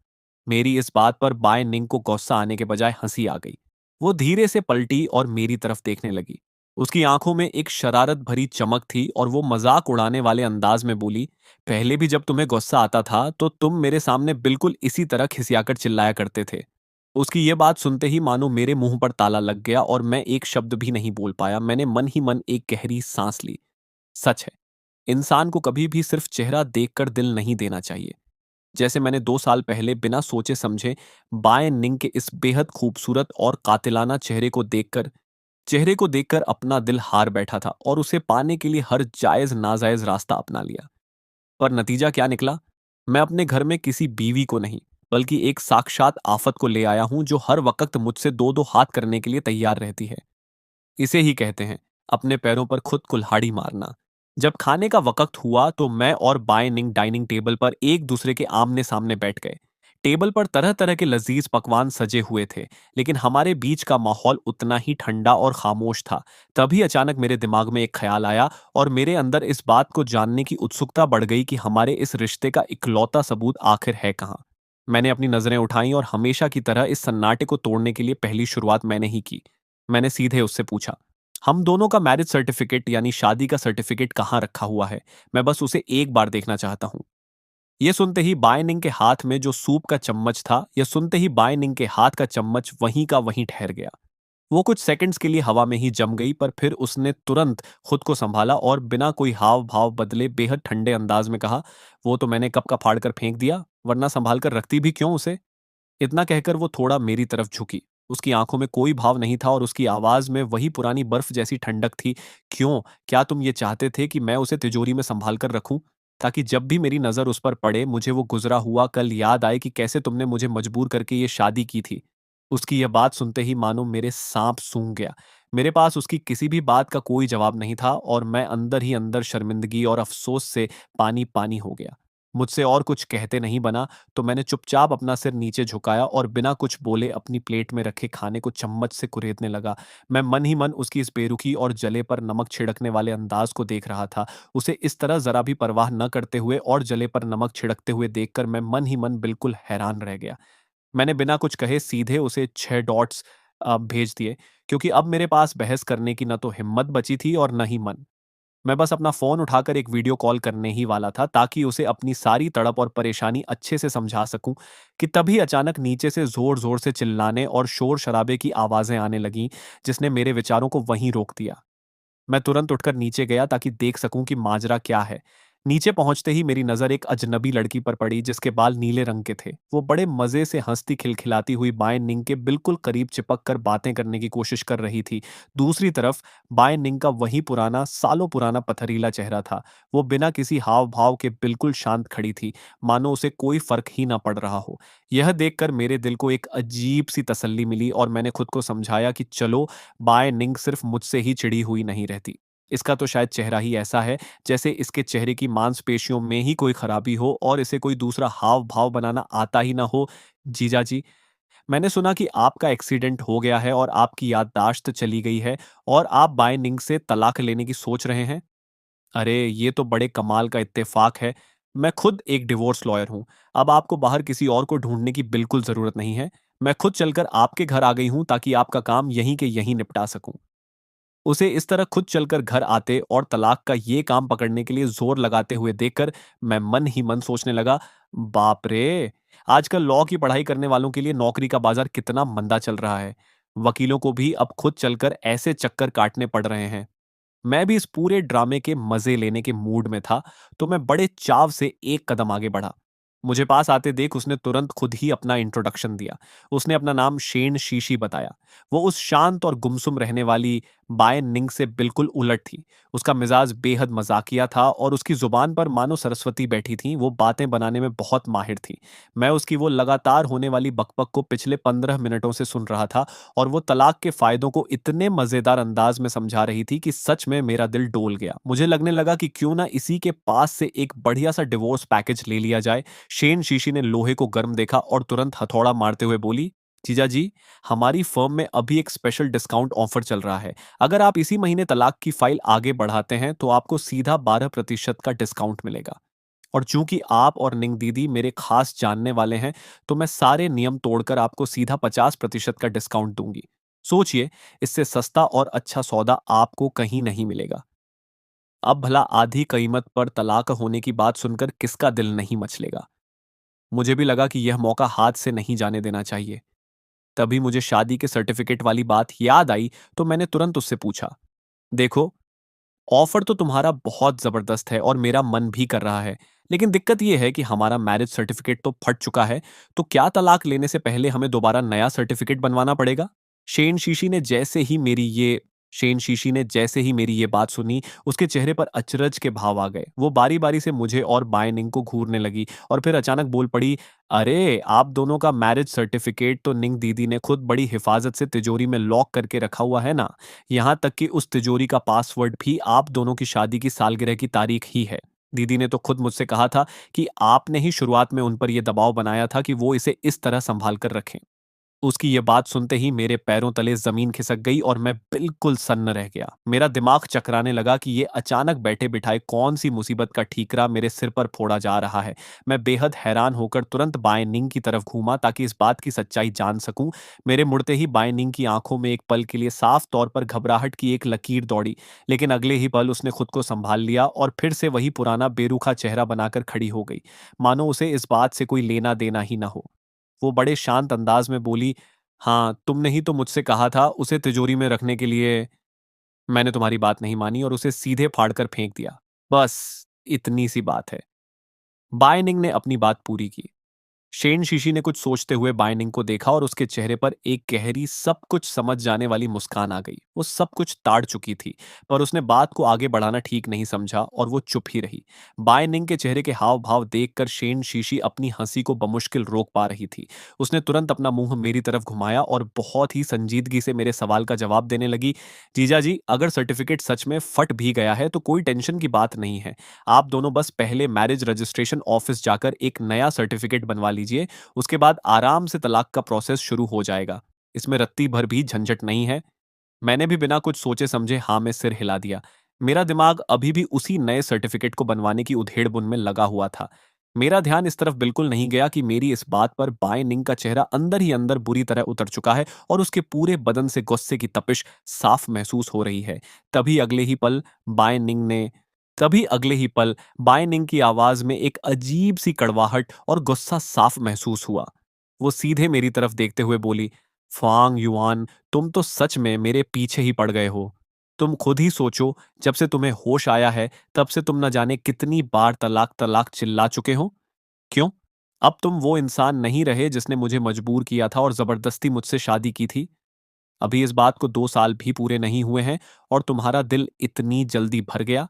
A: मेरी इस बात पर बाय निंग को गुस्सा आने के बजाय हंसी आ गई। वो धीरे से पलटी और मेरी तरफ देखने लगी। उसकी आंखों में एक शरारत भरी चमक थी और वो मजाक उड़ाने वाले अंदाज में बोली, पहले भी जब तुम्हें गुस्सा आता था तो तुम मेरे सामने बिल्कुल इसी तरह खिसियाकर चिल्लाया करते थे। उसकी ये बात सुनते ही मानो मेरे मुंह पर ताला लग गया और मैं एक शब्द भी नहीं बोल पाया। मैंने मन ही मन एक गहरी सांस ली। सच है, इंसान को कभी भी सिर्फ चेहरा देखकर दिल नहीं देना चाहिए। जैसे मैंने 2 साल पहले बिना सोचे समझे बाय निंग के इस बेहद खूबसूरत और कातिलाना चेहरे को देखकर अपना दिल हार बैठा था और उसे पाने के लिए हर जायज नाजायज रास्ता अपना लिया। पर नतीजा क्या निकला? मैं अपने घर में किसी बीवी को नहीं, बल्कि एक साक्षात आफत को ले आया हूं जो हर वक्त मुझसे दो दो हाथ करने के लिए तैयार रहती है। इसे ही कहते हैं अपने पैरों पर खुद कुल्हाड़ी मारना। जब खाने का वक्त हुआ तो मैं और बायनिंग डाइनिंग टेबल पर एक दूसरे के आमने सामने बैठ गए। टेबल पर तरह तरह के लजीज पकवान सजे हुए थे, लेकिन हमारे बीच का माहौल उतना ही ठंडा और खामोश था। तभी अचानक मेरे दिमाग में एक ख्याल आया और मेरे अंदर इस बात को जानने की उत्सुकता बढ़ गई कि हमारे इस रिश्ते का इकलौता सबूत आखिर है कहाँ। मैंने अपनी नजरें उठाईं और हमेशा की तरह इस सन्नाटे को तोड़ने के लिए पहली शुरुआत मैंने ही की। मैंने सीधे उससे पूछा, हम दोनों का मैरिज सर्टिफिकेट यानी शादी का सर्टिफिकेट कहाँ रखा हुआ है? मैं बस उसे एक बार देखना चाहता हूँ। ये सुनते ही बायनिंग के हाथ में जो सूप का चम्मच था, यह सुनते ही बायनिंग के हाथ का चम्मच वहीं का वहीं ठहर गया। वो कुछ सेकंड्स के लिए हवा में ही जम गई, पर फिर उसने तुरंत खुद को संभाला और बिना कोई हाव भाव बदले बेहद ठंडे अंदाज में कहा, वो तो मैंने कब का फाड़ कर फेंक दिया, वरना संभाल कर रखती भी क्यों उसे? इतना कहकर वो थोड़ा मेरी तरफ झुकी। उसकी आंखों में कोई भाव नहीं था और उसकी आवाज में वही पुरानी बर्फ जैसी ठंडक थी। क्यों? क्या तुम ये चाहते थे कि मैं उसे तिजोरी में संभाल कर रखूं, ताकि जब भी मेरी नजर उस पर पड़े मुझे वो गुजरा हुआ कल याद आए कि कैसे तुमने मुझे मजबूर करके ये शादी की थी? उसकी यह बात सुनते ही मानो मेरे सांप सूंघ गया। मेरे पास उसकी किसी भी बात का कोई जवाब नहीं था और मैं अंदर ही अंदर शर्मिंदगी और अफसोस से पानी पानी हो गया। मुझसे और कुछ कहते नहीं बना, तो मैंने चुपचाप अपना सिर नीचे झुकाया और बिना कुछ बोले अपनी प्लेट में रखे खाने को चम्मच से कुरेदने लगा। मैं मन ही मन उसकी इस बेरुखी और जले पर नमक छिड़कने वाले अंदाज को देख रहा था। उसे इस तरह जरा भी परवाह न करते हुए और जले पर नमक छिड़कते हुए देखकर मैं मन ही मन बिल्कुल हैरान रह गया। मैंने बिना कुछ कहे सीधे उसे 6 डॉट्स भेज दिए, क्योंकि अब मेरे पास बहस करने की न तो हिम्मत बची थी और न ही मन। मैं बस अपना फ़ोन उठाकर एक वीडियो कॉल करने ही वाला था, ताकि उसे अपनी सारी तड़प और परेशानी अच्छे से समझा सकूं, कि तभी अचानक नीचे से ज़ोर-ज़ोर से चिल्लाने और शोर-शराबे की आवाज़ें आने लगीं, जिसने मेरे विचारों को वहीं रोक दिया। मैं तुरंत उठकर नीचे गया ताकि देख सकूं कि माजरा क्या है। नीचे पहुंचते ही मेरी नजर एक अजनबी लड़की पर पड़ी जिसके बाल नीले रंग के थे। वो बड़े मजे से हंसती खिलखिलाती हुई बाएं निंग के बिल्कुल करीब चिपक कर बातें करने की कोशिश कर रही थी। दूसरी तरफ बाएं निंग का वही पुराना सालों पुराना पथरीला चेहरा था। वो बिना किसी हाव भाव के बिल्कुल शांत खड़ी थी, मानो उसे कोई फर्क ही ना पड़ रहा हो। यह देखकर मेरे दिल को एक अजीब सी तसल्ली मिली और मैंने खुद को समझाया कि चलो, बाय निंग सिर्फ मुझसे ही चिढ़ी हुई नहीं रहती। इसका तो शायद चेहरा ही ऐसा है, जैसे इसके चेहरे की मांसपेशियों में ही कोई खराबी हो और इसे कोई दूसरा हाव भाव बनाना आता ही ना हो। जीजा जी, मैंने सुना कि आपका एक्सीडेंट हो गया है और आपकी याददाश्त चली गई है और आप बाय निंग से तलाक लेने की सोच रहे हैं। अरे, ये तो बड़े कमाल का इत्तेफाक है। मैं खुद एक डिवोर्स लॉयर हूँ। अब आपको बाहर किसी और को ढूँढने की बिल्कुल ज़रूरत नहीं है। मैं खुद चलकर आपके घर आ गई हूँ ताकि आपका काम यहीं के यहीं निपटा सकूँ। उसे इस तरह खुद चलकर घर आते और तलाक का ये काम पकड़ने के लिए ज़ोर लगाते हुए देखकर मैं मन ही मन सोचने लगा, बाप रे! आजकल लॉ की पढ़ाई करने वालों के लिए नौकरी का बाज़ार कितना मंदा चल रहा है। वकीलों को भी अब खुद चलकर ऐसे चक्कर काटने पड़ रहे हैं। मैं भी इस पूरे ड्रामे के मजे लेने के मूड में था, तो मैं बड़े चाव से एक कदम आगे बढ़ा। मुझे पास आते देख उसने तुरंत खुद ही अपना इंट्रोडक्शन दिया। उसने अपना नाम शेन शीशी बताया। वो उस शांत और गुमसुम रहने वाली बाय निंग से बिल्कुल उलट थी। उसका मिजाज बेहद मजाकिया था और उसकी जुबान पर मानो सरस्वती बैठी थी। वो बातें बनाने में बहुत माहिर थी। मैं उसकी वो लगातार होने वाली बकबक को पिछले 15 मिनटों से सुन रहा था और वो तलाक के फायदों को इतने मजेदार अंदाज में समझा रही थी कि सच में मेरा दिल डोल गया। मुझे लगने लगा कि क्यों ना इसी के पास से एक बढ़िया सा डिवोर्स पैकेज ले लिया जाए। शेन शीशी ने लोहे को गर्म देखा और तुरंत हथौड़ा मारते हुए बोली, जीजा जी, हमारी फर्म में अभी एक स्पेशल डिस्काउंट ऑफर चल रहा है। अगर आप इसी महीने तलाक की फाइल आगे बढ़ाते हैं तो आपको सीधा 12% का डिस्काउंट मिलेगा। और चूंकि आप और निंग दीदी मेरे खास जानने वाले हैं, तो मैं सारे नियम तोड़कर आपको सीधा 50% का डिस्काउंट दूंगी। सोचिए, इससे सस्ता और अच्छा सौदा आपको कहीं नहीं मिलेगा। अब भला आधी कीमत पर तलाक होने की बात सुनकर किसका दिल नहीं मचलेगा। मुझे भी लगा कि यह मौका हाथ से नहीं जाने देना चाहिए। तभी मुझे शादी के सर्टिफिकेट वाली बात याद आई, तो मैंने तुरंत उससे पूछा, देखो, ऑफर तो तुम्हारा बहुत जबरदस्त है और मेरा मन भी कर रहा है, लेकिन दिक्कत ये है कि हमारा मैरिज सर्टिफिकेट तो फट चुका है, तो क्या तलाक लेने से पहले हमें दोबारा नया सर्टिफिकेट बनवाना पड़ेगा? शेन शीशी ने जैसे ही मेरी ये शेन शीशी ने जैसे ही मेरी ये बात सुनी, उसके चेहरे पर अचरज के भाव आ गए। वो बारी-बारी से मुझे और बाय निंग को घूरने लगी और फिर अचानक बोल पड़ी, "अरे! आप दोनों का मैरिज सर्टिफिकेट तो निंग दीदी ने खुद बड़ी हिफाज़त से तिजोरी में लॉक करके रखा हुआ है ना। यहाँ तक कि उस तिजोरी का पासवर्ड भी आप दोनों की शादी की सालगिरह की तारीख ही है। दीदी ने तो खुद मुझसे कहा था कि आपने ही शुरुआत में उन पर यह दबाव बनाया था कि वो इसे इस तरह संभाल कर रखें। उसकी ये बात सुनते ही मेरे पैरों तले जमीन खिसक गई और मैं बिल्कुल सन्न रह गया। मेरा दिमाग चकराने लगा कि ये अचानक बैठे बिठाए कौन सी मुसीबत का ठीकरा मेरे सिर पर फोड़ा जा रहा है। मैं बेहद हैरान होकर तुरंत बाय निंग की तरफ घूमा ताकि इस बात की सच्चाई जान सकूं। मेरे मुड़ते ही बाय निंग की आंखों में एक पल के लिए साफ तौर पर घबराहट की एक लकीर दौड़ी, लेकिन अगले ही पल उसने खुद को संभाल लिया और फिर से वही पुराना बेरुखा चेहरा बनाकर खड़ी हो गई, मानो उसे इस बात से कोई लेना देना ही ना हो। वो बड़े शांत अंदाज में बोली, हाँ, तुमने ही तो मुझसे कहा था उसे तिजोरी में रखने के लिए। मैंने तुम्हारी बात नहीं मानी और उसे सीधे फाड़कर फेंक दिया। बस इतनी सी बात है। बायनिंग ने अपनी बात पूरी की। शेन शीशी ने कुछ सोचते हुए बाइनिंग को देखा और उसके चेहरे पर एक गहरी, सब कुछ समझ जाने वाली मुस्कान आ गई। वो सब कुछ ताड़ चुकी थी, पर उसने बात को आगे बढ़ाना ठीक नहीं समझा और वो चुप ही रही। बाइनिंग के चेहरे के हाव भाव देखकर शेन शीशी अपनी हंसी को बमुश्किल रोक पा रही थी। उसने तुरंत अपना मुंह मेरी तरफ घुमाया और बहुत ही संजीदगी से मेरे सवाल का जवाब देने लगी। जीजा जी, अगर सर्टिफिकेट सच में फट भी गया है तो कोई टेंशन की बात नहीं है। आप दोनों बस पहले मैरिज रजिस्ट्रेशन ऑफिस जाकर एक नया सर्टिफिकेट बनवा लीजिए। उसके बाद आराम से तलाक का प्रोसेस शुरू हो जाएगा। इसमें रत्ती भर भी झंझट नहीं है। मैंने भी बिना कुछ सोचे समझे हाँ में सिर हिला दिया। मेरा दिमाग अभी भी उसी नए सर्टिफिकेट को बनवाने की उधेड़-बुन में लगा हुआ था। मेरा ध्यान इस तरफ बिल्कुल नहीं गया कि मेरी इस बात पर बाय निंग का चेहरा अंदर ही अंदर बुरी तरह उतर चुका है और उसके पूरे बदन से गुस्से की तपिश साफ महसूस हो रही है। तभी अगले ही पल बाय निंग ने तभी अगले ही पल बाय निंग की आवाज में एक अजीब सी कड़वाहट और गुस्सा साफ महसूस हुआ। वो सीधे मेरी तरफ देखते हुए बोली, फांग युआन, तुम तो सच में मेरे पीछे ही पड़ गए हो। तुम खुद ही सोचो, जब से तुम्हें होश आया है, तब से तुम न जाने कितनी बार तलाक तलाक चिल्ला चुके हो। क्यों? अब तुम वो इंसान नहीं रहे जिसने मुझे मजबूर किया था और जबरदस्ती मुझसे शादी की थी। अभी इस बात को 2 साल भी पूरे नहीं हुए हैं और तुम्हारा दिल इतनी जल्दी भर गया।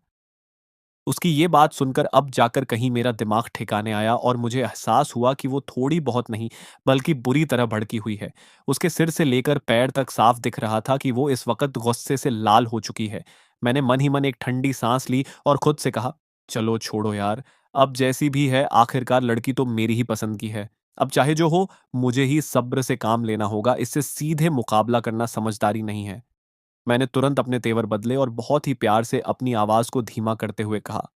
A: उसकी ये बात सुनकर अब जाकर कहीं मेरा दिमाग ठिकाने आया और मुझे एहसास हुआ कि वो थोड़ी बहुत नहीं, बल्कि बुरी तरह भड़की हुई है। उसके सिर से लेकर पैर तक साफ दिख रहा था कि वो इस वक्त गुस्से से लाल हो चुकी है। मैंने मन ही मन एक ठंडी सांस ली और खुद से कहा, चलो छोड़ो यार, अब जैसी भी है आखिरकार लड़की तो मेरी ही पसंद की है। अब चाहे जो हो, मुझे ही सब्र से काम लेना होगा, इससे सीधे मुकाबला करना समझदारी नहीं है। मैंने तुरंत अपने तेवर बदले और बहुत ही प्यार से अपनी आवाज को धीमा करते हुए कहा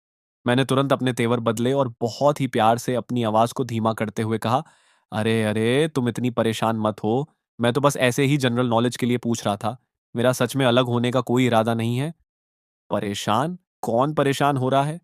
A: मैंने तुरंत अपने तेवर बदले और बहुत ही प्यार से अपनी आवाज को धीमा करते हुए कहा, अरे अरे, तुम इतनी परेशान मत हो। मैं तो बस ऐसे ही जनरल नॉलेज के लिए पूछ रहा था। मेरा सच में अलग होने का कोई इरादा नहीं है। परेशान? कौन परेशान हो रहा है?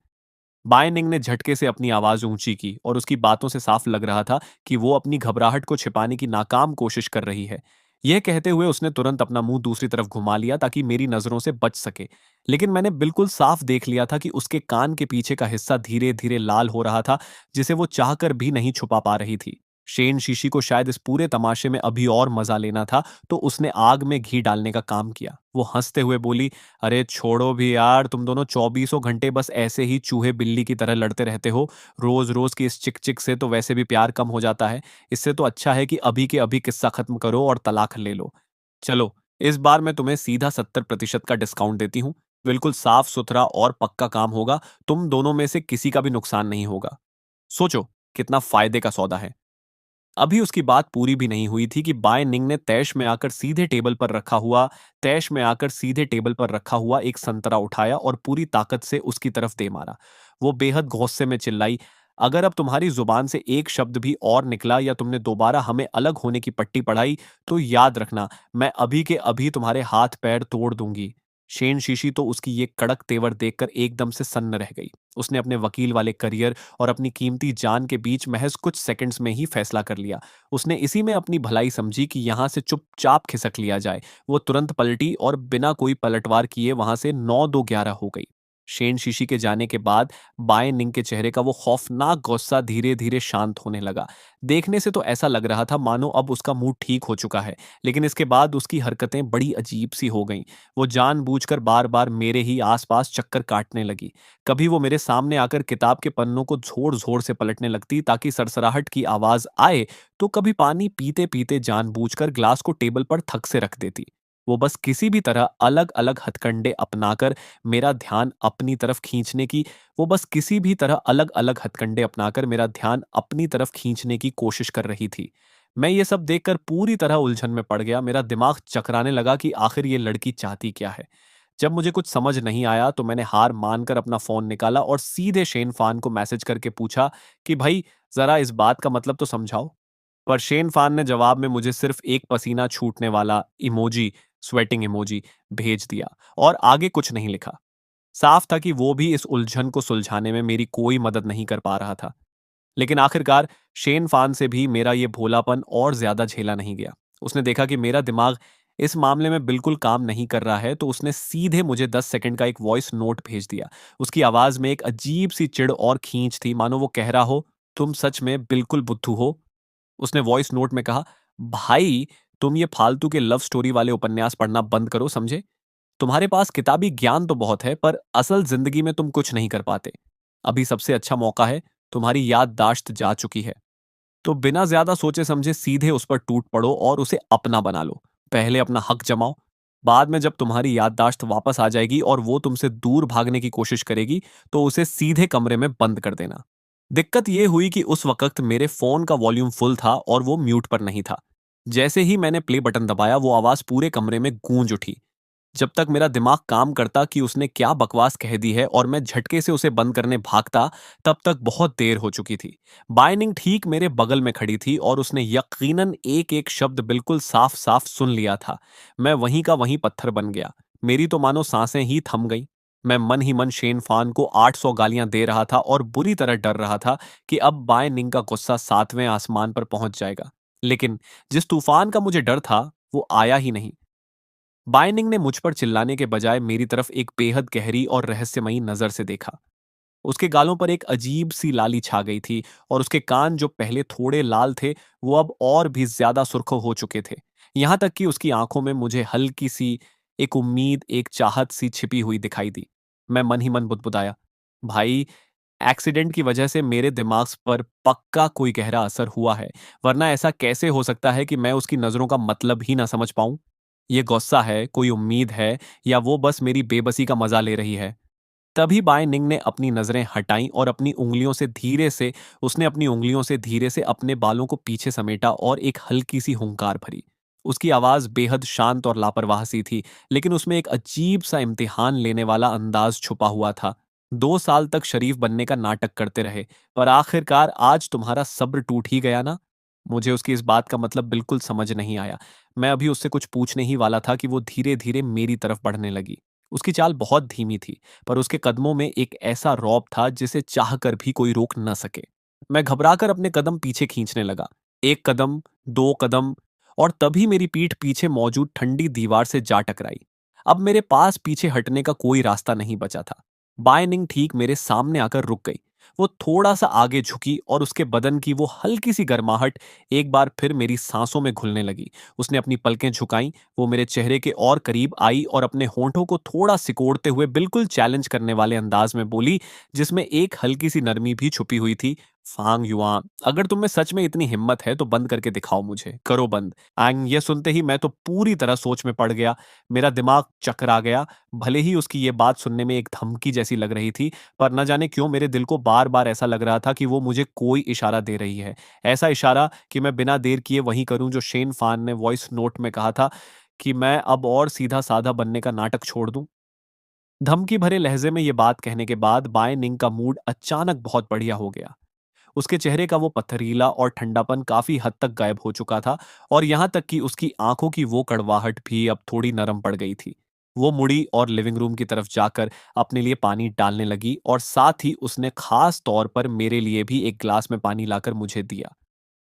A: बायनिंग ने झटके से अपनी आवाज ऊंची की और उसकी बातों से साफ लग रहा था कि वो अपनी घबराहट को छिपाने की नाकाम कोशिश कर रही है। यह कहते हुए उसने तुरंत अपना मुंह दूसरी तरफ घुमा लिया ताकि मेरी नजरों से बच सके। लेकिन मैंने बिल्कुल साफ देख लिया था कि उसके कान के पीछे का हिस्सा धीरे धीरे लाल हो रहा था, जिसे वो चाहकर भी नहीं छुपा पा रही थी। शेन शीशी को शायद इस पूरे तमाशे में अभी और मजा लेना था, तो उसने आग में घी डालने का काम किया। वो हंसते हुए बोली, अरे छोड़ो भी यार, तुम दोनों चौबीसों घंटे बस ऐसे ही चूहे बिल्ली की तरह लड़ते रहते हो। रोज रोज की इस चिक चिक से तो वैसे भी प्यार कम हो जाता है। इससे तो अच्छा है कि अभी के अभी किस्सा खत्म करो और तलाक ले लो। चलो, इस बार मैं तुम्हें सीधा 70% का डिस्काउंट देती हूँ। बिल्कुल साफ सुथरा और पक्का काम होगा। तुम दोनों में से किसी का भी नुकसान नहीं होगा। सोचो, कितना फायदे का सौदा है। अभी उसकी बात पूरी भी नहीं हुई थी कि बाय निंग ने तैश में आकर सीधे टेबल पर रखा हुआ एक संतरा उठाया और पूरी ताकत से उसकी तरफ दे मारा। वो बेहद गुस्से में चिल्लाई, अगर अब तुम्हारी जुबान से एक शब्द भी और निकला या तुमने दोबारा हमें अलग होने की पट्टी पढ़ाई, तो याद रखना, मैं अभी के अभी तुम्हारे हाथ पैर तोड़ दूंगी। शेन शीशी तो उसकी ये कड़क तेवर देखकर एकदम से सन्न रह गई। उसने अपने वकील वाले करियर और अपनी कीमती जान के बीच महज कुछ सेकंड्स में ही फैसला कर लिया। उसने इसी में अपनी भलाई समझी कि यहाँ से चुपचाप खिसक लिया जाए। वो तुरंत पलटी और बिना कोई पलटवार किए वहां से 9-2-11 हो गई। शेन शीशी के जाने के बाद बाएं निंग के चेहरे का वो खौफनाक गुस्सा धीरे धीरे शांत होने लगा। देखने से तो ऐसा लग रहा था मानो अब उसका मूड ठीक हो चुका है, लेकिन इसके बाद उसकी हरकतें बड़ी अजीब सी हो गईं। वो जानबूझकर बार बार मेरे ही आसपास चक्कर काटने लगी। कभी वो मेरे सामने आकर किताब के पन्नों को जोर जोर से पलटने लगती ताकि सरसराहट की आवाज आए, तो कभी पानी पीते पीते जानबूझकर ग्लास को टेबल पर थक से रख देती। वो बस किसी भी तरह अलग अलग हथकंडे अपनाकर मेरा ध्यान अपनी तरफ खींचने की वो बस किसी भी तरह अलग अलग हथकंडे अपनाकर मेरा ध्यान अपनी तरफ खींचने की कोशिश कर रही थी। मैं ये सब देखकर पूरी तरह उलझन में पड़ गया। मेरा दिमाग चकराने लगा कि आखिर ये लड़की चाहती क्या है। जब मुझे कुछ समझ नहीं आया तो मैंने हार मानकर अपना फोन निकाला और सीधे शेन फान को मैसेज करके पूछा कि भाई, जरा इस बात का मतलब तो समझाओ। पर शेन फान ने जवाब में मुझे सिर्फ एक पसीना छूटने वाला इमोजी, स्वेटिंग इमोजी भेज दिया और आगे कुछ नहीं लिखा। साफ था कि वो भी इस उलझन को सुलझाने में मेरी कोई मदद नहीं कर पा रहा था। लेकिन आखिरकार शेन फान से भी मेरा ये भोलापन और ज्यादा झेला नहीं गया। उसने देखा कि मेरा दिमाग इस मामले में बिल्कुल काम नहीं कर रहा है, तो उसने सीधे मुझे 10 सेकंड का एक वॉइस नोट भेज दिया। उसकी आवाज में एक अजीब सी चिढ़ और खींच थी, मानो वो कह रहा हो, तुम सच में बिल्कुल बुद्धू हो। उसने वॉइस नोट में कहा, भाई, तुम ये फालतू के लव स्टोरी वाले उपन्यास पढ़ना बंद करो, समझे? तुम्हारे पास किताबी ज्ञान तो बहुत है, पर असल जिंदगी में तुम कुछ नहीं कर पाते। अभी सबसे अच्छा मौका है, तुम्हारी याददाश्त जा चुकी है। तो बिना ज्यादा सोचे समझे सीधे उस पर टूट पड़ो और उसे अपना बना लो। पहले अपना हक जमाओ। बाद में जब तुम्हारी याददाश्त वापस आ जाएगी और वो तुमसे दूर भागने की कोशिश करेगी, तो उसे सीधे कमरे में बंद कर देना। दिक्कत यह हुई कि उस वक्त मेरे फोन का वॉल्यूम फुल था और वो म्यूट पर नहीं था। जैसे ही मैंने प्ले बटन दबाया, वो आवाज पूरे कमरे में गूंज उठी। जब तक मेरा दिमाग काम करता कि उसने क्या बकवास कह दी है और मैं झटके से उसे बंद करने भागता, तब तक बहुत देर हो चुकी थी। बाइनिंग ठीक मेरे बगल में खड़ी थी और उसने यकीनन एक एक शब्द बिल्कुल साफ साफ सुन लिया था। मैं वहीं का वहीं पत्थर बन गया। मेरी तो मानो सांसें ही थम गईं। मैं मन ही मन शेन फान को 800 गालियां दे रहा था और बुरी तरह डर रहा था कि अब बाय निंग का गुस्सा 7वें आसमान पर पहुंच जाएगा। लेकिन जिस तूफान का मुझे डर था, वो आया ही नहीं। बाइनिंग ने मुझ पर चिल्लाने के बजाय मेरी तरफ एक बेहद गहरी और रहस्यमयी नजर से देखा। उसके गालों पर एक अजीब सी लाली छा गई थी और उसके कान जो पहले थोड़े लाल थे, वो अब और भी ज्यादा सुर्ख हो चुके थे। यहां तक कि उसकी आंखों में मुझे हल्की सी एक उम्मीद, एक चाहत सी छिपी हुई दिखाई दी। मैं मन ही मन बुदबुदाया, भाई, एक्सीडेंट की वजह से मेरे दिमाग पर पक्का कोई गहरा असर हुआ है, वरना ऐसा कैसे हो सकता है कि मैं उसकी नजरों का मतलब ही ना समझ पाऊं। ये गुस्सा है, कोई उम्मीद है, या वो बस मेरी बेबसी का मजा ले रही है? तभी बाय निंग ने अपनी नजरें हटाईं और उसने अपनी उंगलियों से धीरे से अपने बालों को पीछे समेटा और एक हल्की सी हुंकार भरी। उसकी आवाज बेहद शांत और लापरवाह सी थी, लेकिन उसमें एक अजीब सा इम्तिहान लेने वाला अंदाज छुपा हुआ था। 2 साल तक शरीफ बनने का नाटक करते रहे, पर आखिरकार आज तुम्हारा सब्र टूट ही गया ना? मुझे उसकी इस बात का मतलब बिल्कुल समझ नहीं आया। मैं अभी उससे कुछ पूछने ही वाला था कि वो धीरे धीरे मेरी तरफ बढ़ने लगी। उसकी चाल बहुत धीमी थी, पर उसके कदमों में एक ऐसा रौब था जिसे चाहकर भी कोई रोक न सके। मैं घबराकर अपने कदम पीछे खींचने लगा। 1 कदम, 2 कदम, और तभी मेरी पीठ पीछे मौजूद ठंडी दीवार से जा टकराई। अब मेरे पास पीछे हटने का कोई रास्ता नहीं बचा था। बायनिंग ठीक मेरे सामने आकर रुक गई। वो थोड़ा सा आगे झुकी और उसके बदन की वो हल्की सी गर्माहट एक बार फिर मेरी सांसों में घुलने लगी। उसने अपनी पलकें झुकाईं, वो मेरे चेहरे के और करीब आई और अपने होंठों को थोड़ा सिकोड़ते हुए बिल्कुल चैलेंज करने वाले अंदाज में बोली, जिसमें एक हल्की सी नरमी भी छुपी हुई थी, फांग युआन, अगर तुम में सच में इतनी हिम्मत है तो बंद करके दिखाओ मुझे, करो बंद। एंग ये सुनते ही मैं तो पूरी तरह सोच में पड़ गया। मेरा दिमाग चकरा गया। भले ही उसकी ये बात सुनने में एक धमकी जैसी लग रही थी, पर न जाने क्यों मेरे दिल को बार बार ऐसा लग रहा था कि वो मुझे कोई इशारा दे रही है। ऐसा इशारा कि मैं बिना देर किए वही करूं जो शेन फान ने वॉइस नोट में कहा था, कि मैं अब और सीधा साधा बनने का नाटक छोड़ दूं। धमकी भरे लहजे में ये बात कहने के बाद बाय निंग का मूड अचानक बहुत बढ़िया हो गया। उसके चेहरे का वो पथरीला और ठंडापन काफी हद तक गायब हो चुका था और यहां तक कि उसकी आंखों की वो कड़वाहट भी अब थोड़ी नरम पड़ गई थी। वो मुड़ी और लिविंग रूम की तरफ जाकर अपने लिए पानी डालने लगी और साथ ही उसने खास तौर पर मेरे लिए भी एक ग्लास में पानी लाकर मुझे दिया।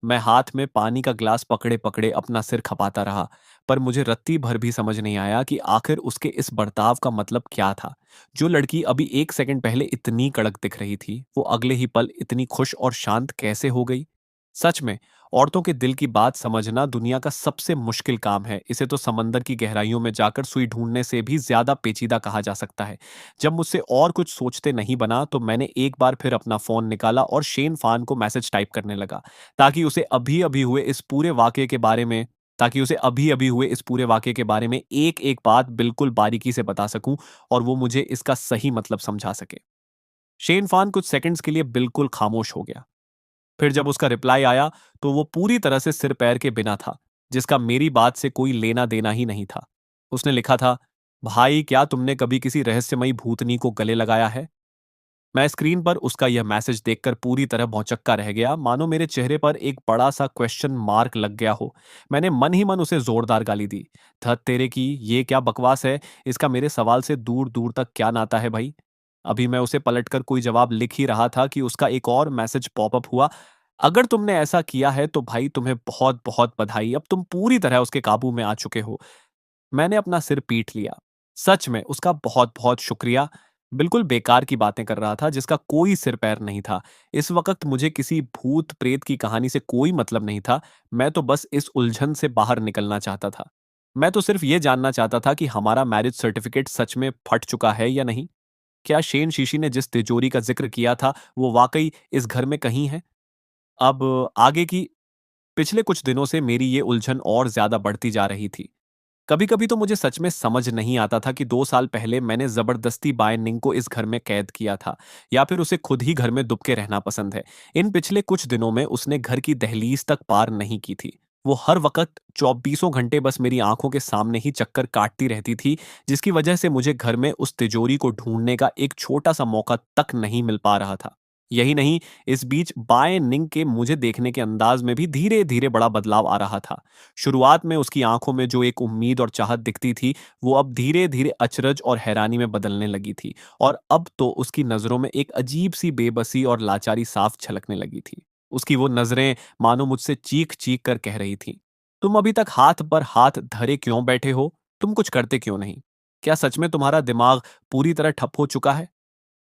A: मैं हाथ में पानी का ग्लास पकड़े-पकड़े अपना सिर खपाता रहा, पर मुझे रत्ती भर भी समझ नहीं आया कि आखिर उसके इस बर्ताव का मतलब क्या था। जो लड़की अभी 1 सेकंड पहले इतनी कड़क दिख रही थी, वो अगले ही पल इतनी खुश और शांत कैसे हो गई? सच में, औरतों के दिल की बात समझना दुनिया का सबसे मुश्किल काम है। इसे तो समंदर की गहराइयों में जाकर सुई ढूंढने से भी ज्यादा पेचीदा कहा जा सकता है। जब मुझसे और कुछ सोचते नहीं बना, तो मैंने एक बार फिर अपना फोन निकाला और शेन फान को मैसेज टाइप करने लगा, ताकि उसे अभी-अभी हुए इस पूरे वाक़ये के बारे में ताकि उसे अभी-अभी हुए इस पूरे वाक़ये के बारे में एक-एक बात बिल्कुल बारीकी से बता सकूँ और वो मुझे इसका सही मतलब समझा सके। शेन फ़ान कुछ सेकंड्स के लिए बिल्कुल खामोश हो गया। फिर जब उसका रिप्लाई आया, तो वो पूरी तरह से सिर-पैर के बिना था, जिसका मेरी बात से कोई लेना-देना ही नहीं था। उसने लिखा था, "भाई, क्या तुमने कभी किसी रहस्यमयी भूतनी को गले लगाया है?" मैं स्क्रीन पर उसका यह मैसेज देखकर पूरी तरह भौंचक्का रह गया, मानो मेरे चेहरे पर एक बड़ा सा क्वेश्चन मार्क लग गया हो। मैंने मन ही मन उसे जोरदार गाली दी। "धत तेरे की, ये क्या बकवास है? इसका मेरे सवाल से दूर दूर तक क्या नाता है भाई?" अभी मैं उसे पलटकर कोई जवाब लिख ही रहा था कि उसका एक और मैसेज पॉपअप हुआ। "अगर तुमने ऐसा किया है तो भाई तुम्हें बहुत बहुत बधाई, अब तुम पूरी तरह उसके काबू में आ चुके हो।" मैंने अपना सिर पीट लिया। सच में उसका बहुत-बहुत शुक्रिया। बिल्कुल बेकार की बातें कर रहा था जिसका कोई सिर-पैर नहीं था। इस वक़्त मुझे किसी भूत-प्रेत की कहानी से कोई मतलब नहीं था। मैं तो बस इस उलझन से बाहर निकलना चाहता था। मैं तो सिर्फ़ ये जानना चाहता था कि हमारा मैरिज सर्टिफ़िकेट सच में फट चुका है या नहीं? क्या शेन शीशी ने जिस तिजोरी का ज़िक्र किया था, वो वाक़ई इस घर में कहीं है? अब आगे की पिछले कुछ दिनों से मेरी ये उलझन और ज़्यादा बढ़ती जा रही थी। कभी-कभी तो मुझे सच में समझ नहीं आता था कि 2 साल पहले मैंने ज़बरदस्ती बाय निंग को इस घर में कैद किया था, या फिर उसे खुद ही घर में दुब के रहना पसंद है। इन पिछले कुछ दिनों में उसने घर की दहलीज तक पार नहीं की थी। वो हर वक़्त चौबीसों घंटे बस मेरी आँखों के सामने ही चक्कर काटती रहती थी, जिसकी वजह से मुझे घर में उस तिजोरी को ढूँढने का एक छोटा-सा मौका तक नहीं मिल पा रहा था। यही नहीं, इस बीच बाय निंग के मुझे देखने के अंदाज में भी धीरे-धीरे बड़ा बदलाव आ रहा था। शुरुआत में उसकी आंखों में जो एक उम्मीद और चाहत दिखती थी, वो अब धीरे-धीरे अचरज और हैरानी में बदलने लगी थी, और अब तो उसकी नज़रों में एक अजीब-सी बेबसी और लाचारी साफ झलकने लगी थी। उसकी वो नज़रें मानो मुझसे चीख-चीख कर कह रही थीं, "तुम अभी तक हाथ पर हाथ धरे क्यों बैठे हो? तुम कुछ करते क्यों नहीं? क्या सच में तुम्हारा दिमाग पूरी तरह ठप हो चुका है?"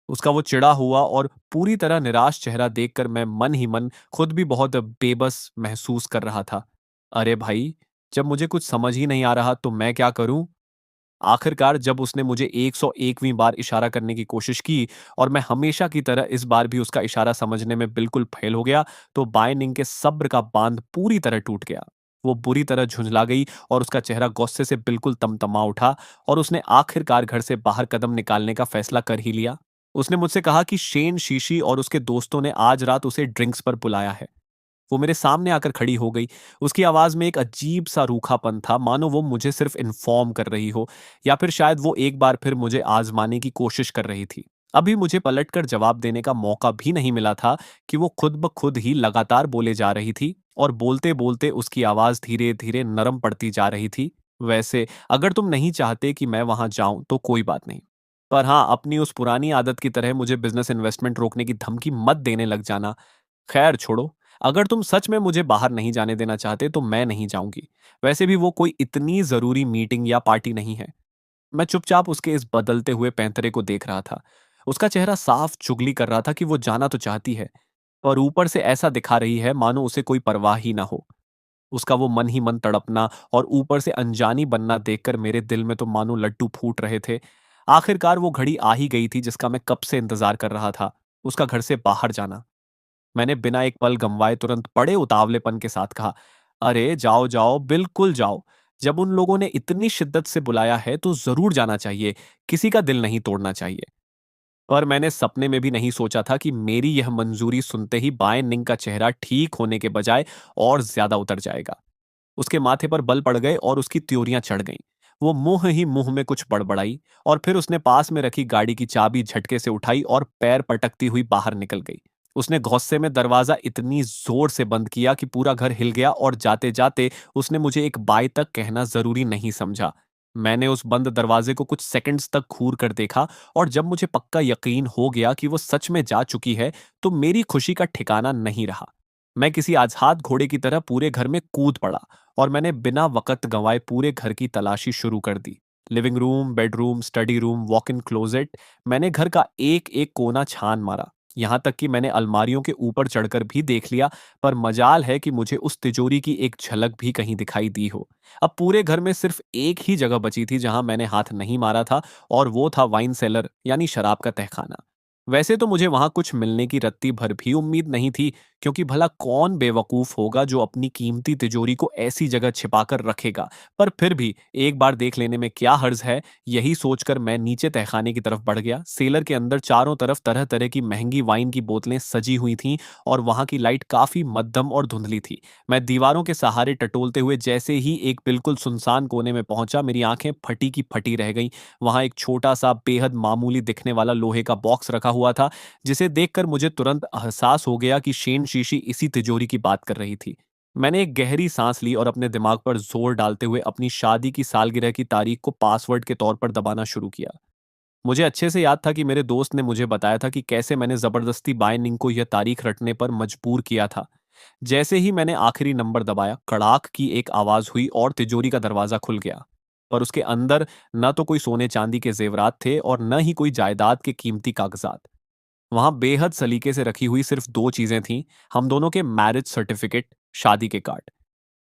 A: उसका वो चिढ़ा हुआ और पूरी तरह निराश चेहरा देखकर मैं मन ही मन खुद भी बहुत बेबस महसूस कर रहा था। अरे भाई! जब मुझे कुछ समझ ही नहीं आ रहा तो मैं क्या करूँ? आखिरकार जब उसने मुझे 101वीं बार इशारा करने की कोशिश की और मैं हमेशा की तरह इस बार भी उसका इशारा समझने में बिल्कुल फेल हो गया, तो बाय-निंग के सब्र का बांध पूरी तरह टूट गया। वो बुरी तरह झुंझला गई और उसका चेहरा गुस्से से बिल्कुल तमतमा उठा, और उसने आखिरकार घर से बाहर कदम निकालने का फैसला कर ही लिया। उसने मुझसे कहा कि शेन शीशी और उसके दोस्तों ने आज रात उसे ड्रिंक्स पर बुलाया है। वो मेरे सामने आकर खड़ी हो गई। उसकी आवाज़ में एक अजीब-सा रूखापन था, मानो वो मुझे सिर्फ़ इन्फ़ॉर्म कर रही हो, या फिर शायद वो एक बार फिर मुझे आज़माने की कोशिश कर रही थी। अभी मुझे पलटकर जवाब देने का मौका भी नहीं मिला था कि वो खुद ब खुद ही लगातार बोले जा रही थी, और बोलते-बोलते उसकी आवाज़ धीरे-धीरे नरम पड़ती जा रही थी। "वैसे, अगर तुम नहीं चाहते कि मैं वहाँ जाऊँ, तो कोई बात नहीं। पर हाँ, अपनी उस पुरानी आदत की तरह मुझे बिज़नेस इन्वेस्टमेंट रोकने की धमकी मत देने लग जाना। खैर छोड़ो, अगर तुम सच में मुझे बाहर नहीं जाने देना चाहते तो मैं नहीं जाऊँगी। वैसे भी वो कोई इतनी ज़रूरी मीटिंग या पार्टी नहीं है।" मैं चुपचाप उसके इस बदलते हुए पैंतरे को देख रहा था। उसका चेहरा साफ चुगली कर रहा था कि वो जाना तो चाहती है, पर ऊपर से ऐसा दिखा रही है मानो उसे कोई परवाह ही ना हो। उसका वो मन ही मन तड़पना और ऊपर से अनजानी बनना देखकर मेरे दिल में तो मानो लड्डू फूट रहे थे। आखिरकार वो घड़ी आ ही गई थी जिसका मैं कब से इंतज़ार कर रहा था, उसका घर से बाहर जाना। मैंने बिना एक पल गँवाए तुरंत बड़े उतावलेपन के साथ कहा, "अरे! जाओ, जाओ, बिल्कुल जाओ। जब उन लोगों ने इतनी शिद्दत से बुलाया है तो ज़रूर जाना चाहिए, किसी का दिल नहीं तोड़ना चाहिए।" पर मैंने सपने में भी नहीं सोचा था कि मेरी यह मंज़ूरी सुनते ही बाएँ निंग का चेहरा ठीक होने के बजाय और ज़्यादा उतर जाएगा। उसके माथे पर बल पड़ गए और उसकी त्योरियां चढ़ गईं। वो मुंह ही मुंह में कुछ बड़बड़ाई, और फिर उसने पास में रखी गाड़ी की चाबी झटके से उठाई और पैर पटकती हुई बाहर निकल गई। उसने गुस्से में दरवाजा इतनी जोर से बंद किया कि पूरा घर हिल गया, और जाते जाते उसने मुझे एक बाय तक कहना जरूरी नहीं समझा। मैंने उस बंद दरवाजे को कुछ सेकंड्स तक घूर कर देखा, और जब मुझे पक्का यकीन हो गया कि वो सच में जा चुकी है, तो मेरी खुशी का ठिकाना नहीं रहा। मैं किसी आज़ाद घोड़े की तरह पूरे घर में कूद पड़ा और मैंने बिना वक़्त गँवाए पूरे घर की तलाशी शुरू कर दी। Living room, bedroom, study room, walk in closet, मैंने घर का एक-एक कोना छान मारा। यहाँ तक कि मैंने अलमारियों के ऊपर चढ़कर भी देख लिया, पर मजाल है कि मुझे उस तिजोरी की एक झलक भी कहीं दिखाई दी हो। अब पूरे घर में सिर्फ़ एक ही जगह बची थी जहाँ मैंने हाथ नहीं मारा था, और वो था वाइन सेलर यानी शराब का तहखाना। वैसे तो मुझे वहाँ कुछ मिलने की रत्ती भर भी उम्मीद नहीं थी, क्योंकि भला कौन बेवकूफ होगा जो अपनी कीमती तिजोरी को ऐसी जगह छिपाकर रखेगा। पर फिर भी एक बार देख लेने में क्या हर्ज है, यही सोचकर मैं नीचे तहखाने की तरफ बढ़ गया। सेलर के अंदर चारों तरफ तरह तरह की महंगी वाइन की बोतलें सजी हुई थीं, और वहां की लाइट काफी मध्यम और धुंधली थी। मैं दीवारों के सहारे टटोलते हुए जैसे ही एक बिल्कुल सुनसान कोने में पहुंचा, मेरी आंखें फटी की फटी रह गईं। वहां एक छोटा सा बेहद मामूली दिखने वाला लोहे का बॉक्स रखा हुआ था, जिसे देखकर मुझे तुरंत एहसास हो गया कि शेन शीशी इसी तिजोरी की बात कर रही थी। मैंने एक गहरी सांस ली और अपने दिमाग पर जोर डालते हुए अपनी शादी की सालगिरह की तारीख को पासवर्ड के तौर पर दबाना शुरू किया। मुझे अच्छे से याद था कि मेरे दोस्त ने मुझे बताया था कि कैसे मैंने जबरदस्ती बायनिंग को यह तारीख रटने पर मजबूर किया था। जैसे ही मैंने आखिरी नंबर दबाया, कड़ाक की एक आवाज हुई और तिजोरी का दरवाजा खुल गया। पर उसके अंदर न तो कोई सोने चांदी के जेवरात थे और न ही कोई जायदाद के कीमती कागजात। वहां बेहद सलीके से रखी हुई सिर्फ दो चीजें थीं: हम दोनों के मैरिज सर्टिफिकेट, शादी के कार्ड।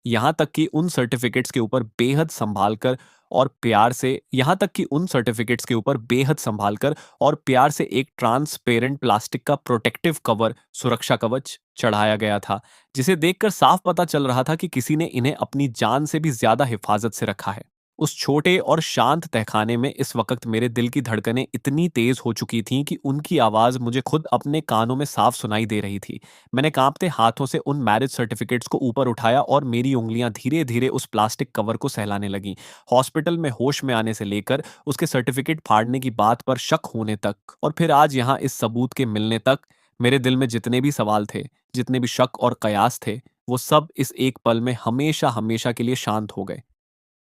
A: यहाँ तक कि उन सर्टिफिकेट्स के ऊपर बेहद संभाल कर और प्यार से यहाँ तक कि उन सर्टिफिकेट्स के ऊपर बेहद संभाल कर और प्यार से एक ट्रांसपेरेंट प्लास्टिक का प्रोटेक्टिव कवर, सुरक्षा कवच, चढ़ाया गया था, जिसे देखकर साफ पता चल रहा था कि किसी ने इन्हें अपनी जान से भी ज्यादा हिफाजत से रखा है। उस छोटे और शांत तहखाने में इस वक्त मेरे दिल की धड़कनें इतनी तेज हो चुकी थीं कि उनकी आवाज मुझे खुद अपने कानों में साफ सुनाई दे रही थी। मैंने कांपते हाथों से उन मैरिज सर्टिफिकेट्स को ऊपर उठाया और मेरी उंगलियां धीरे धीरे उस प्लास्टिक कवर को सहलाने लगीं। हॉस्पिटल में होश में आने से लेकर उसके सर्टिफिकेट फाड़ने की बात पर शक होने तक, और फिर आज यहाँ इस सबूत के मिलने तक, मेरे दिल में जितने भी सवाल थे, जितने भी शक और कयास थे, वो सब इस एक पल में हमेशा हमेशा के लिए शांत हो गए।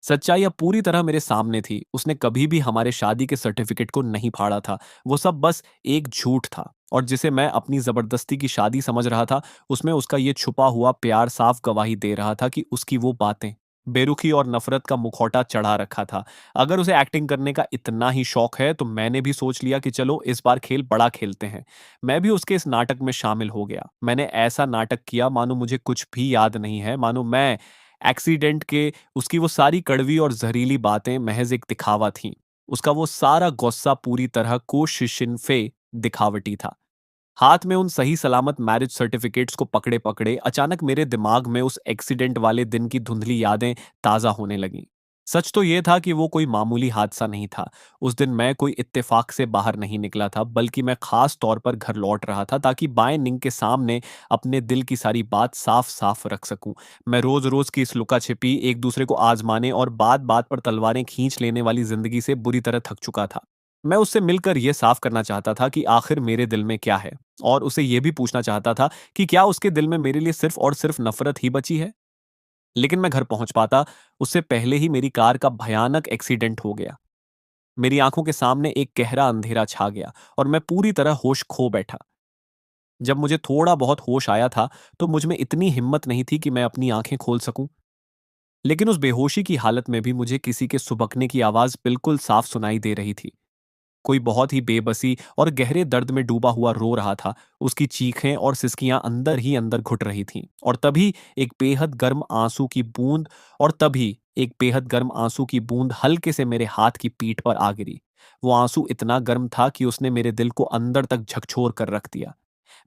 A: सच्चाई अब पूरी तरह मेरे सामने थी। उसने कभी भी हमारे शादी के सर्टिफिकेट को नहीं फाड़ा था। वो सब बस एक झूठ था, और जिसे मैं अपनी ज़बरदस्ती की शादी समझ रहा था, उसमें उसका ये छुपा हुआ प्यार साफ गवाही दे रहा था कि उसकी वो बातें, बेरुखी और नफ़रत का मुखौटा चढ़ा रखा था। अगर उसे एक्टिंग करने का इतना ही शौक है, तो मैंने भी सोच लिया कि चलो इस बार खेल बड़ा खेलते हैं। मैं भी उसके इस नाटक में शामिल हो गया। मैंने ऐसा नाटक किया मानो मुझे कुछ भी याद नहीं है, मानो मैं एक्सीडेंट के उसकी वो सारी कड़वी और ज़हरीली बातें महज़ एक दिखावा थीं। उसका वो सारा गुस्सा पूरी तरह कोशिशिनफ़े दिखावटी था। हाथ में उन सही सलामत मैरिज सर्टिफिकेट्स को पकड़े-पकड़े अचानक मेरे दिमाग में उस एक्सीडेंट वाले दिन की धुंधली यादें ताज़ा होने लगीं। सच तो ये था कि वो कोई मामूली हादसा नहीं था। उस दिन मैं कोई इत्तेफाक से बाहर नहीं निकला था, बल्कि मैं खास तौर पर घर लौट रहा था ताकि बाय निंग के सामने अपने दिल की सारी बात साफ-साफ रख सकूं। मैं रोज़-रोज़ की इस लुका-छिपी, एक दूसरे को आज़माने और बात-बात पर तलवारें खींच लेने वाली ज़िंदगी से बुरी तरह थक चुका था। मैं उससे मिलकर ये साफ करना चाहता था कि आखिर मेरे दिल में क्या है, और उसे ये भी पूछना चाहता था कि क्या उसके दिल में मेरे लिए सिर्फ और सिर्फ नफ़रत ही बची है? लेकिन मैं घर पहुंच पाता, उससे पहले ही मेरी कार का भयानक एक्सीडेंट हो गया। मेरी आंखों के सामने एक गहरा अंधेरा छा गया और मैं पूरी तरह होश खो बैठा। जब मुझे थोड़ा बहुत होश आया था, तो मुझ में इतनी हिम्मत नहीं थी कि मैं अपनी आंखें खोल सकूं। लेकिन उस बेहोशी की हालत में भी मुझे किसी के सुबकने की आवाज बिल्कुल साफ सुनाई दे रही थी। कोई बहुत ही बेबसी और गहरे दर्द में डूबा हुआ रो रहा था। उसकी चीखें और सिसकियां अंदर ही अंदर घुट रही थीं। और तभी एक बेहद गर्म आंसू की बूंद हल्के से मेरे हाथ की पीठ पर आ गिरी। वो आंसू इतना गर्म था कि उसने मेरे दिल को अंदर तक झकझोर कर रख दिया।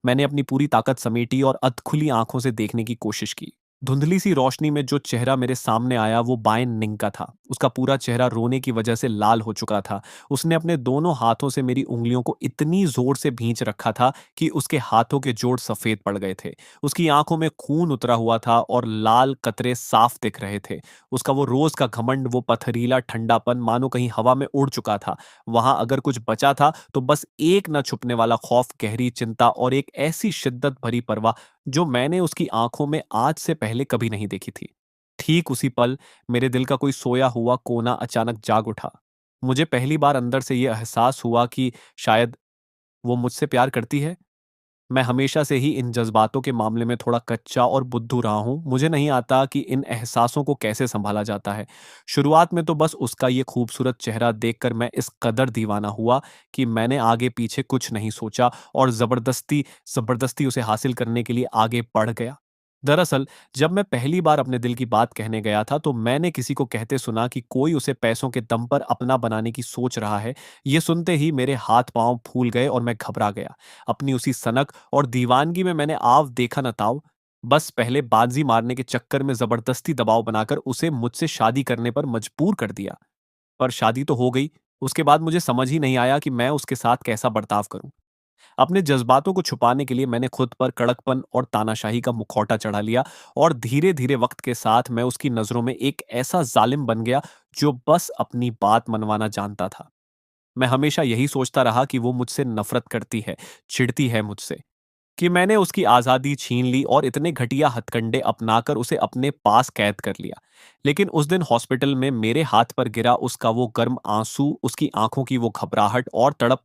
A: मैंने अपनी पूरी ताकत समेटी और अधखुली आंखों से देखने की कोशिश की। धुंधली सी रोशनी में जो चेहरा मेरे सामने आया, वो बायन निंग का था। उसका पूरा चेहरा रोने की वजह से लाल हो चुका था। उसने अपने दोनों हाथों से मेरी उंगलियों को इतनी जोर से भींच रखा था कि उसके हाथों के जोड़ सफेद पड़ गए थे। उसकी आंखों में खून उतरा हुआ था और लाल कतरे साफ दिख रहे थे। उसका वो रोज का घमंड, वो पथरीला ठंडापन मानो कहीं हवा में उड़ चुका था। वहां अगर कुछ बचा था तो बस एक न छुपने वाला खौफ, गहरी चिंता और एक ऐसी शिद्दत भरी परवाह जो मैंने उसकी आंखों में आज से पहले कभी नहीं देखी थी। ठीक उसी पल मेरे दिल का कोई सोया हुआ कोना अचानक जाग उठा। मुझे पहली बार अंदर से यह एहसास हुआ कि शायद वो मुझसे प्यार करती है। मैं हमेशा से ही इन जज़्बातों के मामले में थोड़ा कच्चा और बुद्धू रहा हूँ। मुझे नहीं आता कि इन एहसासों को कैसे सँभाला जाता है। शुरुआत में तो बस उसका ये खूबसूरत चेहरा देखकर मैं इस कदर दीवाना हुआ कि मैंने आगे-पीछे कुछ नहीं सोचा और ज़बरदस्ती ज़बरदस्ती उसे हासिल करने के लिए आगे बढ़ गया। दरअसल, जब मैं पहली बार अपने दिल की बात कहने गया था, तो मैंने किसी को कहते सुना कि कोई उसे पैसों के दम पर अपना बनाने की सोच रहा है। ये सुनते ही मेरे हाथ-पाँव फूल गए और मैं घबरा गया। अपनी उसी सनक और दीवानगी में मैंने आव देखा न ताव, बस पहले बाजी मारने के चक्कर में ज़बरदस्ती दबाव बनाकर उसे मुझसे शादी करने पर मजबूर कर दिया। पर शादी तो हो गई, उसके बाद मुझे समझ ही नहीं आया कि मैं उसके साथ कैसा बर्ताव करूँ। अपने जज़्बातों को छुपाने के लिए मैंने खुद पर कड़कपन और तानाशाही का मुखौटा चढ़ा लिया और धीरे-धीरे वक़्त के साथ मैं उसकी नज़रों में एक ऐसा ज़ालिम बन गया, जो बस अपनी बात मनवाना जानता था। मैं हमेशा यही सोचता रहा कि वो मुझसे नफ़रत करती है, चिढ़ती है मुझसे, कि मैंने उसकी आज़ादी छीन ली और इतने घटिया हथकंडे अपनाकर उसे अपने पास कैद कर लिया। लेकिन उस दिन हॉस्पिटल में मेरे हाथ पर गिरा उसका वो गर्म आँसू, उसकी आँखों की वो घबराहट और तड़प,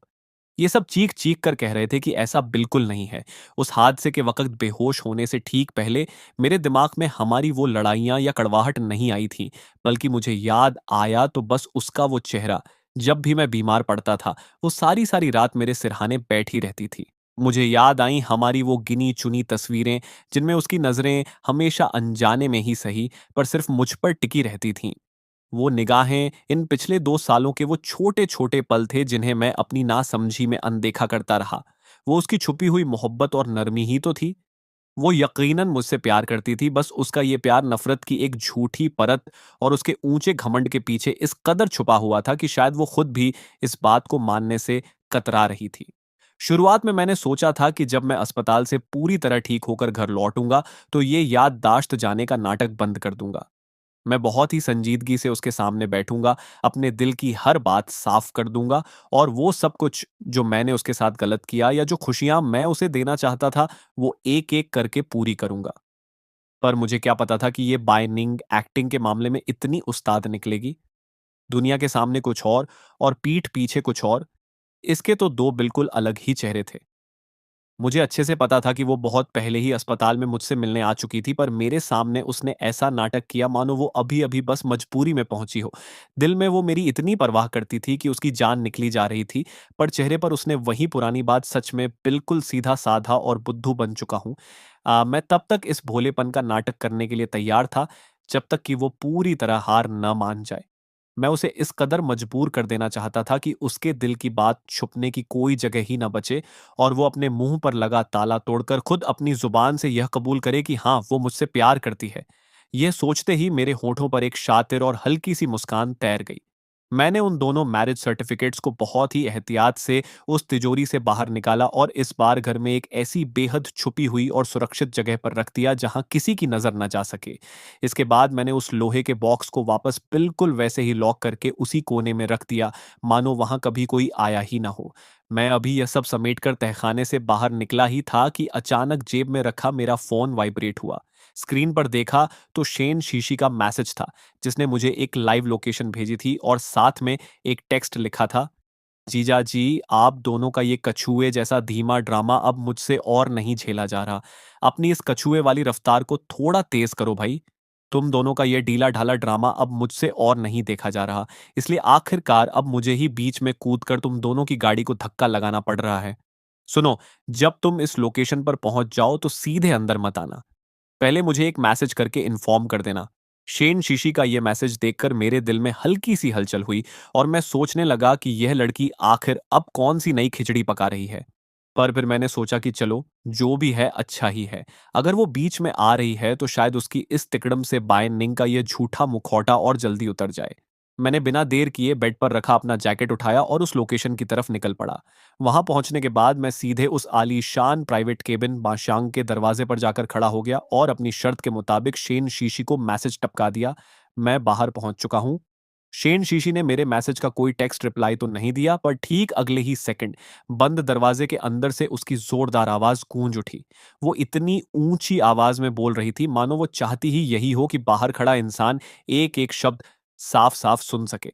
A: ये सब चीख-चीख कर कह रहे थे कि ऐसा बिल्कुल नहीं है। उस हादसे के वक़्त बेहोश होने से ठीक पहले मेरे दिमाग में हमारी वो लड़ाइयाँ या कड़वाहट नहीं आई थी, बल्कि मुझे याद आया तो बस उसका वो चेहरा, जब भी मैं बीमार पड़ता था, वो सारी-सारी रात मेरे सिरहाने बैठी रहती थी। मुझे याद आईं हमारी वो गिनी-चुनी तस्वीरें, जिनमें उसकी नज़रें हमेशा अनजाने में ही सही, पर सिर्फ़ मुझ पर टिकी रहती थीं। वो निगाहें इन पिछले 2 सालों के वो छोटे-छोटे पल थे जिन्हें मैं अपनी नासमझी में अनदेखा करता रहा। वो उसकी छुपी हुई मोहब्बत और नरमी ही तो थी। वो यकीनन मुझसे प्यार करती थी, बस उसका ये प्यार नफ़रत की एक झूठी परत और उसके ऊँचे घमंड के पीछे इस कदर छुपा हुआ था कि शायद वो खुद भी इस बात को मानने से कतरा रही थी। शुरुआत में मैंने सोचा था कि जब मैं अस्पताल से पूरी तरह ठीक होकर घर लौटूँगा, तो ये याददाश्त जाने का नाटक बंद कर दूँगा। मैं बहुत ही संजीदगी से उसके सामने बैठूंगा, अपने दिल की हर बात साफ कर दूंगा और वो सब कुछ जो मैंने उसके साथ गलत किया या जो खुशियां मैं उसे देना चाहता था, वो एक-एक करके पूरी करूंगा। पर मुझे क्या पता था कि ये बाइनिंग एक्टिंग के मामले में इतनी उस्ताद निकलेगी। दुनिया के सामने कुछ और पीठ पीछे कुछ और। इसके तो दो बिल्कुल अलग ही चेहरे थे। मुझे अच्छे से पता था कि वो बहुत पहले ही अस्पताल में मुझसे मिलने आ चुकी थी, पर मेरे सामने उसने ऐसा नाटक किया मानो वो अभी-अभी बस मजबूरी में पहुंची हो। दिल में वो मेरी इतनी परवाह करती थी कि उसकी जान निकली जा रही थी, पर चेहरे पर उसने वही पुरानी बात, सच में बिल्कुल सीधा-साधा और बुद्धू बन चुका हूँ। मैं तब तक इस भोलेपन का नाटक करने के लिए तैयार था, जब तक कि वो पूरी तरह हार न मान जाए। मैं उसे इस कदर मजबूर कर देना चाहता था कि उसके दिल की बात छुपने की कोई जगह ही ना बचे और वो अपने मुंह पर लगा ताला तोड़कर खुद अपनी जुबान से यह कबूल करे कि हाँ, वो मुझसे प्यार करती है। यह सोचते ही मेरे होठों पर एक शातिर और हल्की सी मुस्कान तैर गई। मैंने उन दोनों मैरिज सर्टिफिकेट्स को बहुत ही एहतियात से उस तिजोरी से बाहर निकाला और इस बार घर में एक ऐसी बेहद छुपी हुई और सुरक्षित जगह पर रख दिया जहां किसी की नजर न जा सके। इसके बाद मैंने उस लोहे के बॉक्स को वापस बिल्कुल वैसे ही लॉक करके उसी कोने में रख दिया, मानो वहां कभी कोई आया ही ना हो। मैं अभी यह सब समेटकर तहखाने से बाहर निकला ही था कि अचानक जेब में रखा मेरा फोन वाइब्रेट हुआ। स्क्रीन पर देखा तो शेन शीशी का मैसेज था, जिसने मुझे एक लाइव लोकेशन भेजी थी और साथ में एक टेक्स्ट लिखा था। जीजा जी, आप दोनों का ये कछुए जैसा धीमा ड्रामा अब मुझसे और नहीं झेला जा रहा। अपनी इस कछुए वाली रफ्तार को थोड़ा तेज करो भाई। तुम दोनों का ये ढीला-ढाला ड्रामा अब मुझसे और नहीं देखा जा रहा। इसलिए आखिरकार अब मुझे ही बीच में कूदकर तुम दोनों की गाड़ी को धक्का लगाना पड़ रहा है। सुनो, जब तुम इस लोकेशन पर पहुंच जाओ तो सीधे अंदर मत आना। पहले मुझे एक मैसेज करके इन्फॉर्म कर देना। शेन शीशी का यह मैसेज देखकर मेरे दिल में हल्की सी हलचल हुई और मैं सोचने लगा कि यह लड़की आखिर अब कौन सी नई खिचड़ी पका रही है। पर फिर मैंने सोचा कि चलो, जो भी है अच्छा ही है। अगर वो बीच में आ रही है तो शायद उसकी इस तिकड़म से बायनिंग का यह झूठा मुखौटा और जल्दी उतर जाए। मैंने बिना देर किए बेड पर रखा अपना जैकेट उठाया और उस लोकेशन की तरफ निकल पड़ा। वहां पहुंचने के बाद मैं सीधे उस आलीशान प्राइवेट केबिन बाशांग के दरवाजे पर जाकर खड़ा हो गया और अपनी शर्त के मुताबिक शेन शीशी को मैसेज टपका दिया। मैं बाहर पहुंच चुका हूं। शेन शीशी ने मेरे मैसेज का कोई टेक्स्ट रिप्लाई तो नहीं दिया, पर ठीक अगले ही सेकंड बंद दरवाजे के अंदर से उसकी जोरदार आवाज गूंज उठी। वो इतनी ऊंची आवाज में बोल रही थी मानो वो चाहती ही यही हो कि बाहर खड़ा इंसान एक एक शब्द साफ साफ सुन सके।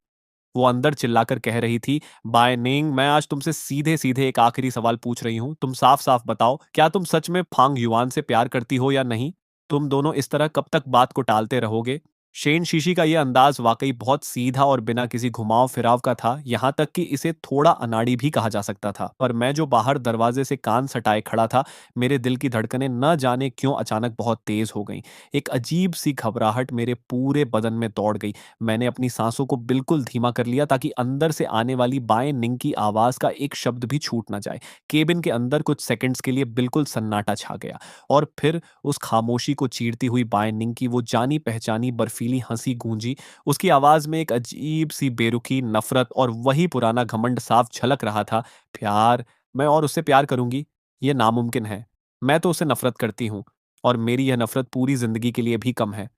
A: वो अंदर चिल्लाकर कह रही थी, बाय निंग, मैं आज तुमसे सीधे-सीधे एक आखिरी सवाल पूछ रही हूँ। तुम साफ-साफ बताओ, क्या तुम सच में फांग युआन से प्यार करती हो या नहीं? तुम दोनों इस तरह कब तक बात को टालते रहोगे? शेन शीशी का यह अंदाज वाकई बहुत सीधा और बिना किसी घुमाव-फिराव का था, यहाँ तक कि इसे थोड़ा अनाड़ी भी कहा जा सकता था। पर मैं जो बाहर दरवाजे से कान सटाए खड़ा था, मेरे दिल की धड़कनें न जाने क्यों अचानक बहुत तेज हो गईं। एक अजीब-सी घबराहट मेरे पूरे बदन में दौड़ गई। मैंने अपनी सांसों को बिल्कुल धीमा कर लिया ताकि अंदर से आने वाली बाएं निंग की आवाज का एक शब्द भी छूट ना जाए। केबिन के अंदर कुछ सेकंड्स के लिए बिल्कुल सन्नाटा छा गया और फिर उस खामोशी को चीरती हुई बाएं निंग की वो जानी पहचानी बर्फीली हंसी गूंजी। उसकी आवाज में एक अजीब सी बेरुखी नफरत और वही पुराना घमंड साफ झलक रहा था। प्यार? मैं और उससे प्यार करूंगी? ये नामुमकिन है। मैं तो उससे नफरत करती हूँ और मेरी यह नफरत पूरी जिंदगी के लिए भी कम है।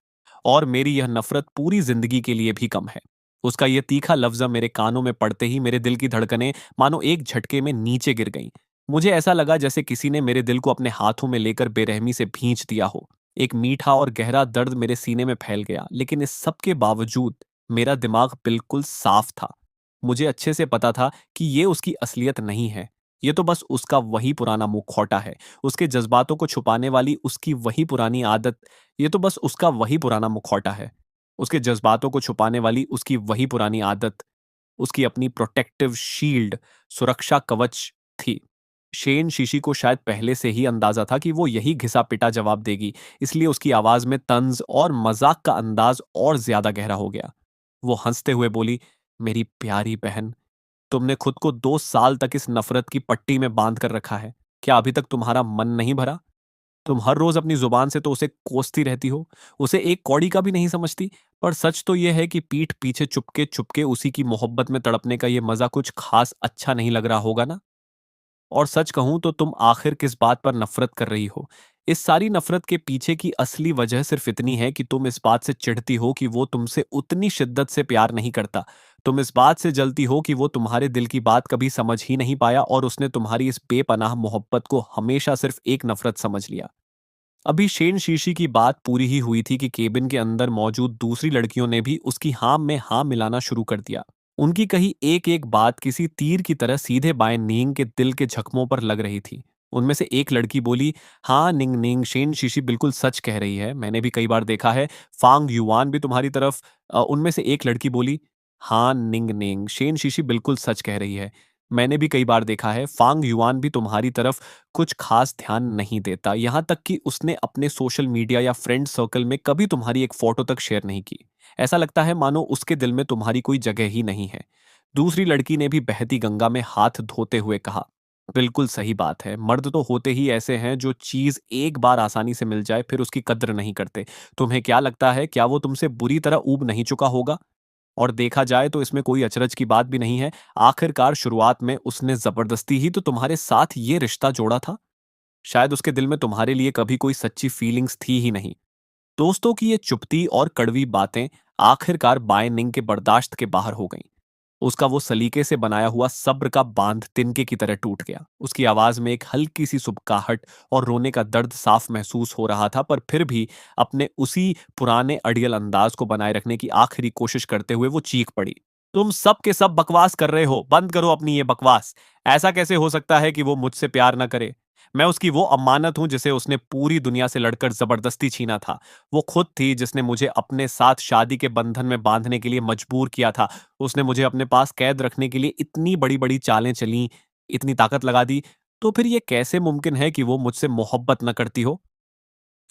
A: और मेरी यह नफरत पूरी जिंदगी के लिए भी कम है। उसका यह तीखा लफ्ज़ मेरे कानों में पड़ते ही मेरे दिल की धड़कनें मानो एक झटके में नीचे गिर गईं। मुझे ऐसा लगा जैसे किसी ने मेरे दिल को अपने हाथों में लेकर बेरहमी से भींच दिया हो। एक मीठा और गहरा दर्द मेरे सीने में फैल गया, लेकिन इस सब के बावजूद मेरा दिमाग बिल्कुल साफ था। मुझे अच्छे से पता था कि ये उसकी असलियत नहीं है। ये तो बस उसका वही पुराना मुखौटा है। उसके जज़्बातों को छुपाने वाली उसकी वही पुरानी आदत। ये तो बस उसका वही पुराना मुखौटा है। उसके जज़्बातों को छुपाने वाली उसकी वही पुरानी आदत, उसकी अपनी प्रोटेक्टिव शील्ड, सुरक्षा कवच थी। शेन शीशी को शायद पहले से ही अंदाज़ा था कि वो यही घिसा-पिटा जवाब देगी, इसलिए उसकी आवाज़ में तंज़ और मज़ाक का अंदाज़ और ज़्यादा गहरा हो गया। वो हँसते हुए बोली, मेरी प्यारी बहन, तुमने खुद को 2 साल तक इस नफ़रत की पट्टी में बाँध कर रखा है। क्या अभी तक तुम्हारा मन नहीं भरा? तुम हर रोज अपनी जुबान से तो उसे कोसती रहती हो, उसे एक कौड़ी का भी नहीं समझती। पर सच तो यह है कि पीठ पीछे चुपके चुपके उसी की मोहब्बत में तड़पने का ये मजा कुछ खास अच्छा नहीं लग रहा होगा ना? और सच कहूं तो तुम आखिर किस बात पर नफरत कर रही हो? इस सारी नफरत के पीछे की असली वजह सिर्फ इतनी है कि तुम इस बात से चिढ़ती हो कि वो तुमसे उतनी शिद्दत से प्यार नहीं करता। तुम इस बात से जलती हो कि वो तुम्हारे दिल की बात कभी समझ ही नहीं पाया और उसने तुम्हारी इस बेपनाह मोहब्बत को हमेशा सिर्फ एक नफरत समझ लिया। अभी शेन शीशी की बात पूरी ही हुई थी कि केबिन के अंदर मौजूद दूसरी लड़कियों ने भी उसकी हाँ में हाँ मिलाना शुरू कर दिया। उनकी कही एक एक बात किसी तीर की तरह सीधे बाएं नींग के दिल के जख्मों पर लग रही थी। उनमें से एक लड़की बोली, हाँ निंग निंग, शेन शीशी बिल्कुल सच कह रही है, मैंने भी कई बार देखा है। फांग युआन भी तुम्हारी तरफ। उनमें से एक लड़की बोली, हाँ निंग निंग, शेन शीशी बिल्कुल सच कह रही है, मैंने भी कई बार देखा है। फांग युआन भी तुम्हारी तरफ कुछ खास ध्यान नहीं देता, यहाँ तक कि उसने अपने सोशल मीडिया या फ्रेंड सर्कल में कभी तुम्हारी एक फोटो तक शेयर नहीं की। ऐसा लगता है मानो उसके दिल में तुम्हारी कोई जगह ही नहीं है। दूसरी लड़की ने भी बहती गंगा में हाथ धोते हुए कहा, बिल्कुल सही बात है, मर्द तो होते ही ऐसे हैं जो चीज एक बार आसानी से मिल जाए फिर उसकी कद्र नहीं करते। तुम्हें क्या लगता है, क्या वो तुमसे बुरी तरह ऊब नहीं चुका होगा? और देखा जाए तो इसमें कोई अचरज की बात भी नहीं है। आखिरकार शुरुआत में उसने जबरदस्ती ही तो तुम्हारे साथ ये रिश्ता जोड़ा था। शायद उसके दिल में तुम्हारे लिए कभी कोई सच्ची फीलिंग्स थी ही नहीं। दोस्तों की ये चुपती और कड़वी बातें आखिरकार बाय निंग के बर्दाश्त के बाहर हो गईं। उसका वो सलीके से बनाया हुआ सब्र का बांध तिनके की तरह टूट गया। उसकी आवाज में एक हल्की सी सुबकाहट और रोने का दर्द साफ महसूस हो रहा था, पर फिर भी अपने उसी पुराने अड़ियल अंदाज को बनाए रखने की आखिरी कोशिश करते हुए वो चीख पड़ी, तुम सब के सब बकवास कर रहे हो, बंद करो अपनी ये बकवास। ऐसा कैसे हो सकता है कि वो मुझसे प्यार ना करे? मैं उसकी वो अमानत हूं जिसे उसने पूरी दुनिया से लड़कर जबरदस्ती छीना था। वो खुद थी जिसने मुझे अपने साथ शादी के बंधन में बांधने के लिए मजबूर किया था। उसने मुझे अपने पास कैद रखने के लिए इतनी बड़ी-बड़ी चालें चलीं, इतनी ताकत लगा दी, तो फिर ये कैसे मुमकिन है कि वो मुझसे मोहब्बत न करती हो?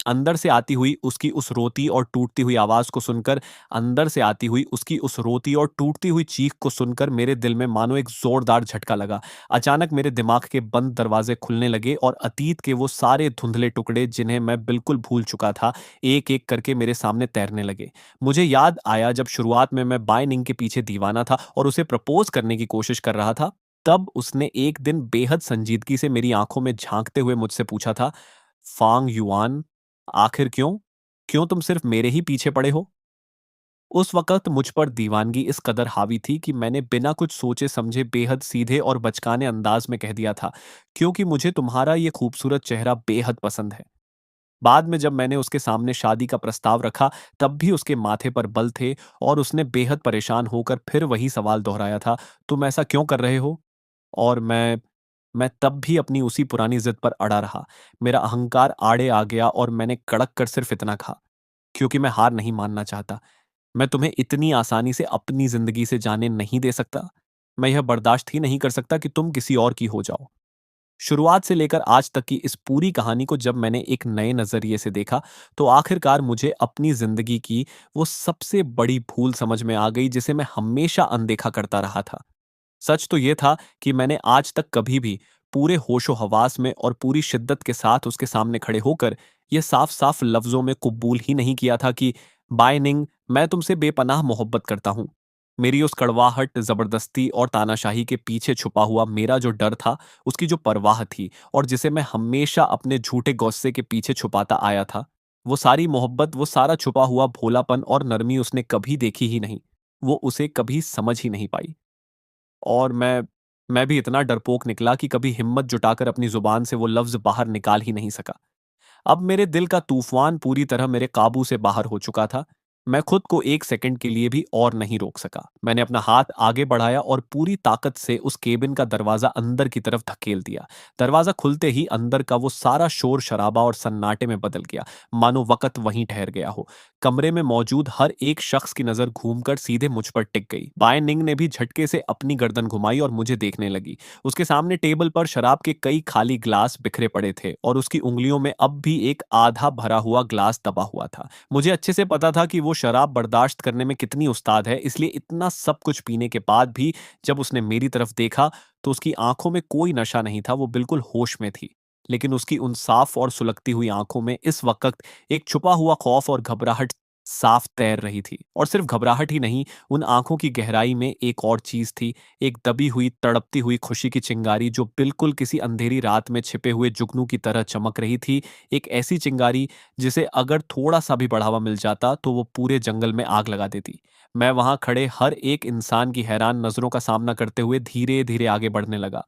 A: अंदर से आती हुई उसकी उस रोती और टूटती हुई आवाज़ को सुनकर अंदर से आती हुई उसकी उस रोती और टूटती हुई चीख को सुनकर मेरे दिल में मानो एक ज़ोरदार झटका लगा। अचानक मेरे दिमाग के बंद दरवाज़े खुलने लगे और अतीत के वो सारे धुंधले टुकड़े जिन्हें मैं बिल्कुल भूल चुका था, एक-एक करके मेरे सामने तैरने लगे। मुझे याद आया जब शुरुआत में मैं बाय निंग के पीछे दीवाना था और उसे प्रपोज़ करने की कोशिश कर रहा था, तब उसने एक दिन बेहद संजीदगी से मेरी आँखों में झाँकते हुए मुझसे पूछा था, "फांग युआन, आखिर क्यों? क्यों तुम सिर्फ मेरे ही पीछे पड़े हो?" उस वक़्त मुझ पर दीवानगी इस कदर हावी थी कि मैंने बिना कुछ सोचे समझे बेहद सीधे और बचकाने अंदाज में कह दिया था, क्योंकि मुझे तुम्हारा ये खूबसूरत चेहरा बेहद पसंद है। बाद में जब मैंने उसके सामने शादी का प्रस्ताव रखा, तब भी उसके माथे पर बल थे और उसने बेहद परेशान होकर फिर वही सवाल दोहराया था, "तुम ऐसा क्यों कर रहे हो?" और मैं तब भी अपनी उसी पुरानी ज़िद पर अड़ा रहा। मेरा अहंकार आड़े आ गया और मैंने कड़क कर सिर्फ़ इतना कहा, "क्योंकि मैं हार नहीं मानना चाहता। मैं तुम्हें इतनी आसानी से अपनी ज़िंदगी से जाने नहीं दे सकता। मैं यह बर्दाश्त ही नहीं कर सकता कि तुम किसी और की हो जाओ।" शुरुआत से लेकर आज तक की इस पूरी कहानी को जब मैंने एक नए नज़रिए से देखा, तो आखिरकार मुझे अपनी ज़िंदगी की वो सबसे बड़ी भूल समझ में आ गई जिसे मैं हमेशा अनदेखा करता रहा था। सच तो ये था कि मैंने आज तक कभी भी पूरे होशो-हवास में और पूरी शिद्दत के साथ उसके सामने खड़े होकर ये साफ-साफ लफ्ज़ों में कुबूल ही नहीं किया था कि बाय निंग, मैं तुमसे बेपनाह मोहब्बत करता हूँ। मेरी उस कड़वाहट, ज़बरदस्ती और तानाशाही के पीछे छुपा हुआ मेरा जो डर था, उसकी जो परवाह थी और जिसे मैं हमेशा अपने झूठे गुस्से के पीछे छुपाता आया था, वो सारी मोहब्बत, वो सारा छुपा हुआ भोलापन और नरमी उसने कभी देखी ही नहीं। वो उसे कभी समझ ही नहीं पाई। और मैं भी इतना डरपोक निकला कि कभी हिम्मत जुटाकर अपनी ज़ुबान से वो लफ्ज़ बाहर निकाल ही नहीं सका। अब मेरे दिल का तूफ़ान पूरी तरह मेरे काबू से बाहर हो चुका था। मैं खुद को 1 सेकंड के लिए भी और नहीं रोक सका। मैंने अपना हाथ आगे बढ़ाया और पूरी ताकत से उस केबिन का दरवाज़ा अंदर की तरफ धकेल दिया। दरवाज़ा खुलते ही अंदर का वो सारा शोर-शराबा और सन्नाटे में बदल गया, मानो वक़्त वहीं ठहर गया हो। कमरे में मौजूद हर एक शख्स की नज़र घूमकर सीधे मुझ पर टिक गई। बाय निंग ने भी झटके से अपनी गर्दन घुमाई और मुझे देखने लगी। उसके सामने टेबल पर शराब के कई खाली ग्लास बिखरे पड़े थे और उसकी उंगलियों में अब भी एक आधा भरा हुआ ग्लास दबा हुआ था। मुझे अच्छे से पता था कि वो शराब बर्दाश्त करने में कितनी उस्ताद है, इसलिए इतना सब कुछ पीने के बाद भी जब उसने मेरी तरफ देखा, तो उसकी आंखों में कोई नशा नहीं था, वो बिल्कुल होश में थी। लेकिन उसकी उन साफ और सुलगती हुई आंखों में इस वक़्त एक छुपा हुआ खौफ और घबराहट साफ तैर रही थी। और सिर्फ घबराहट ही नहीं, उन आंखों की गहराई में एक और चीज़ थी, एक दबी हुई, तड़पती हुई खुशी की चिंगारी जो बिल्कुल किसी अंधेरी रात में छिपे हुए जुगनू की तरह चमक रही थी। एक ऐसी चिंगारी जिसे अगर थोड़ा-सा भी बढ़ावा मिल जाता तो वो पूरे जंगल में आग लगा देती। मैं वहाँ खड़े हर एक इंसान की हैरान नज़रों का सामना करते हुए धीरे-धीरे आगे बढ़ने लगा।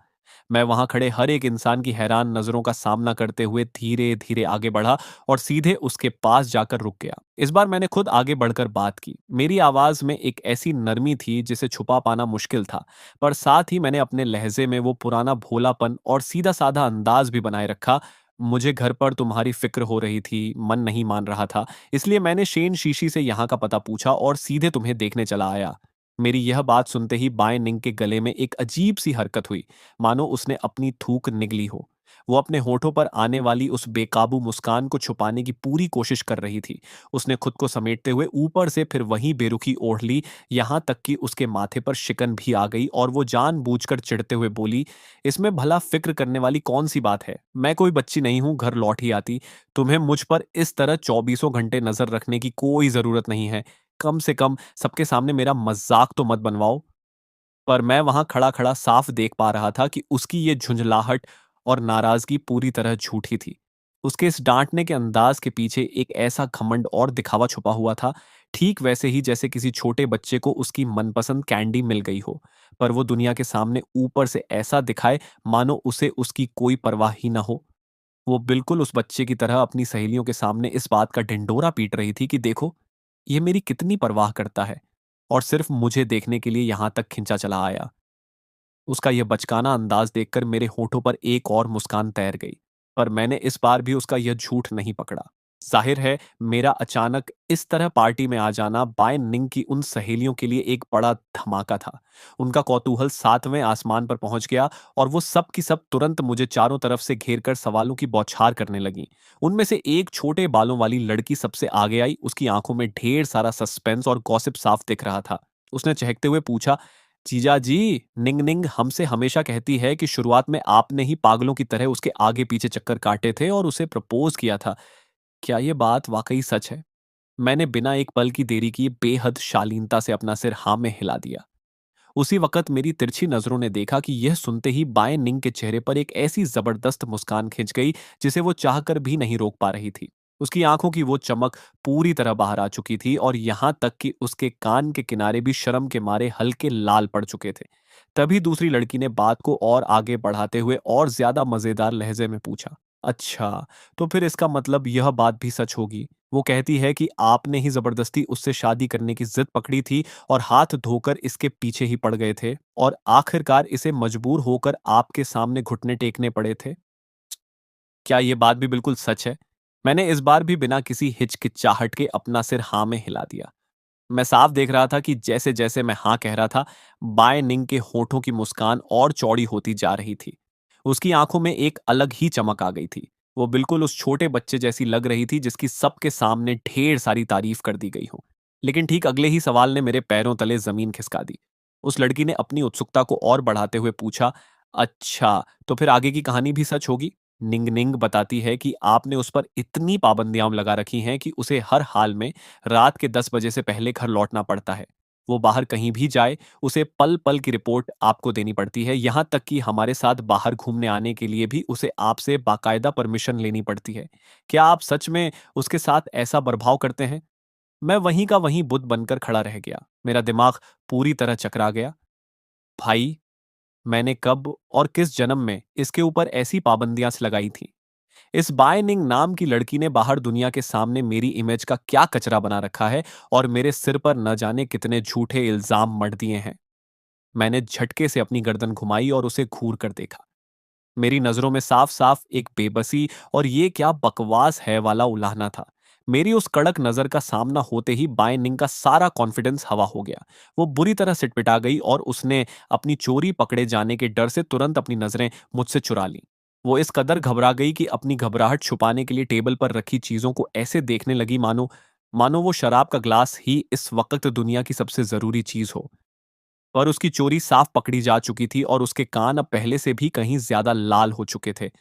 A: मैं वहाँ खड़े हर एक इंसान की हैरान नज़रों का सामना करते हुए धीरे-धीरे आगे बढ़ा और सीधे उसके पास जाकर रुक गया। इस बार मैंने खुद आगे बढ़कर बात की। मेरी आवाज़ में एक ऐसी नरमी थी जिसे छुपा पाना मुश्किल था, पर साथ ही मैंने अपने लहज़े में वो पुराना भोलापन और सीधा-साधा अंदाज़ भी बनाए रखा। मुझे घर पर तुम्हारी फ़िक्र हो रही थी, मन नहीं मान रहा था, इसलिए मैंने शेन शीशी से यहाँ का पता पूछा और सीधे तुम्हें देखने चला आया। मेरी यह बात सुनते ही बाएँ निंग के गले में एक अजीब-सी हरकत हुई, मानो उसने अपनी थूक निगली हो। वो अपने होठों पर आने वाली उस बेकाबू मुस्कान को छुपाने की पूरी कोशिश कर रही थी। उसने खुद को समेटते हुए ऊपर से फिर वही बेरुखी ओढ़ ली, यहाँ तक कि उसके माथे पर शिकन भी आ गई और वो जानबूझकर चिढ़ते हुए बोली, "इसमें भला फ़िक्र करने वाली कौन-सी बात है? मैं कोई बच्ची नहीं हूँ, घर लौट ही आती। तुम्हें मुझ पर इस तरह चौबीसों घंटे नज़र रखने की कोई ज़रूरत नहीं है। कम से कम सबके सामने मेरा मज़ाक तो मत बनवाओ।" पर मैं वहाँ खड़ा-खड़ा साफ देख पा रहा था कि उसकी ये झुंझलाहट और नाराज़गी पूरी तरह झूठी थी। उसके इस डाँटने के अंदाज़ के पीछे एक ऐसा घमंड और दिखावा छुपा हुआ था, ठीक वैसे ही जैसे किसी छोटे बच्चे को उसकी मनपसंद कैंडी मिल गई हो, पर वो दुनिया के सामने ऊपर से ऐसा दिखाए मानो उसे उसकी कोई परवाह ही ना हो। वो बिल्कुल उस बच्चे की तरह अपनी सहेलियों के सामने इस बात का ढिंढोरा पीट रही थी कि देखो, ये मेरी कितनी परवाह करता है और सिर्फ मुझे देखने के लिए यहाँ तक खिंचा चला आया। उसका यह बचकाना अंदाज देखकर मेरे होठों पर एक और मुस्कान तैर गई, पर मैंने इस बार भी उसका यह झूठ नहीं पकड़ा। जाहिर है, मेरा अचानक इस तरह पार्टी में आ जाना बाय निंग की उन सहेलियों के लिए एक बड़ा धमाका था। उनका कौतूहल सातवें आसमान पर पहुंच गया और वो सब की सब तुरंत मुझे चारों तरफ से घेर कर सवालों की बौछार करने लगी। उनमें से एक छोटे बालों वाली लड़की सबसे आगे आई, उसकी आंखों में ढेर सारा सस्पेंस और गॉसिप साफ दिख रहा था। उसने चहकते हुए पूछा, जीजाजी, निंग निंग हमसे हमेशा कहती है कि शुरुआत में आपने ही पागलों की तरह उसके आगे पीछे चक्कर काटे थे और उसे प्रपोज किया था। क्या ये बात वाकई सच है? मैंने बिना एक पल की देरी किए बेहद शालीनता से अपना सिर हाँ में हिला दिया। उसी वक्त मेरी तिरछी नजरों ने देखा कि यह सुनते ही बाएं निंग के चेहरे पर एक ऐसी जबरदस्त मुस्कान खिंच गई जिसे वो चाहकर भी नहीं रोक पा रही थी। उसकी आंखों की वो चमक पूरी तरह बाहर आ चुकी थी और यहां तक कि उसके कान के किनारे भी शर्म के मारे हल्के लाल पड़ चुके थे। तभी दूसरी लड़की ने बात को और आगे बढ़ाते हुए और ज्यादा मजेदार लहजे में पूछा, अच्छा, तो फिर इसका मतलब यह बात भी सच होगी। वो कहती है कि आपने ही ज़बरदस्ती उससे शादी करने की ज़िद पकड़ी थी और हाथ धोकर इसके पीछे ही पड़ गए थे और आखिरकार इसे मजबूर होकर आपके सामने घुटने टेकने पड़े थे। क्या ये बात भी बिल्कुल सच है? मैंने इस बार भी बिना किसी हिचकिचाहट के अपना सिर हाँ में हिला दिया। मैं साफ देख रहा था कि जैसे-जैसे मैं हाँ कह रहा था, बाएं निंग के होठों की मुस्कान और चौड़ी होती जा रही थी। उसकी आंखों में एक अलग ही चमक आ गई थी। वो बिल्कुल उस छोटे बच्चे जैसी लग रही थी जिसकी सबके सामने ढेर सारी तारीफ कर दी गई हो। लेकिन ठीक अगले ही सवाल ने मेरे पैरों तले जमीन खिसका दी। उस लड़की ने अपनी उत्सुकता को और बढ़ाते हुए पूछा, अच्छा, तो फिर आगे की कहानी भी सच होगी? निंग निंग बताती है कि आपने उस पर इतनी पाबंदियां लगा रखी हैं कि उसे हर हाल में रात के 10 बजे से पहले घर लौटना पड़ता है। वो बाहर कहीं भी जाए, उसे पल-पल की रिपोर्ट आपको देनी पड़ती है, यहाँ तक कि हमारे साथ बाहर घूमने आने के लिए भी उसे आपसे बाकायदा परमिशन लेनी पड़ती है। क्या आप सच में उसके साथ ऐसा बर्भाव करते हैं? मैं वहीं का वहीं बुत बनकर खड़ा रह गया। मेरा दिमाग पूरी तरह चकरा गया। भाई, मैंने कब और किस जन्म में इसके ऊपर ऐसी पाबंदियां लगाई थीं? इस बायनिंग नाम की लड़की ने बाहर दुनिया के सामने मेरी इमेज का क्या कचरा बना रखा है और मेरे सिर पर न जाने कितने झूठे इल्जाम मढ़ दिए हैं। मैंने झटके से अपनी गर्दन घुमाई और उसे घूर कर देखा। मेरी नजरों में साफ साफ एक बेबसी और ये क्या बकवास है वाला उलाहना था। मेरी उस कड़क नजर का सामना होते ही बायनिंग का सारा कॉन्फिडेंस हवा हो गया। वो बुरी तरह सिटपिटा गई और उसने अपनी चोरी पकड़े जाने के डर से तुरंत अपनी नजरें मुझसे चुरा ली। वो इस कदर घबरा गई कि अपनी घबराहट छुपाने के लिए टेबल पर रखी चीजों को ऐसे देखने लगी मानो मानो वो शराब का ग्लास ही इस वक्त दुनिया की सबसे जरूरी चीज हो। पर उसकी चोरी साफ पकड़ी जा चुकी थी और उसके कान अब पहले से भी कहीं ज्यादा लाल हो चुके थे।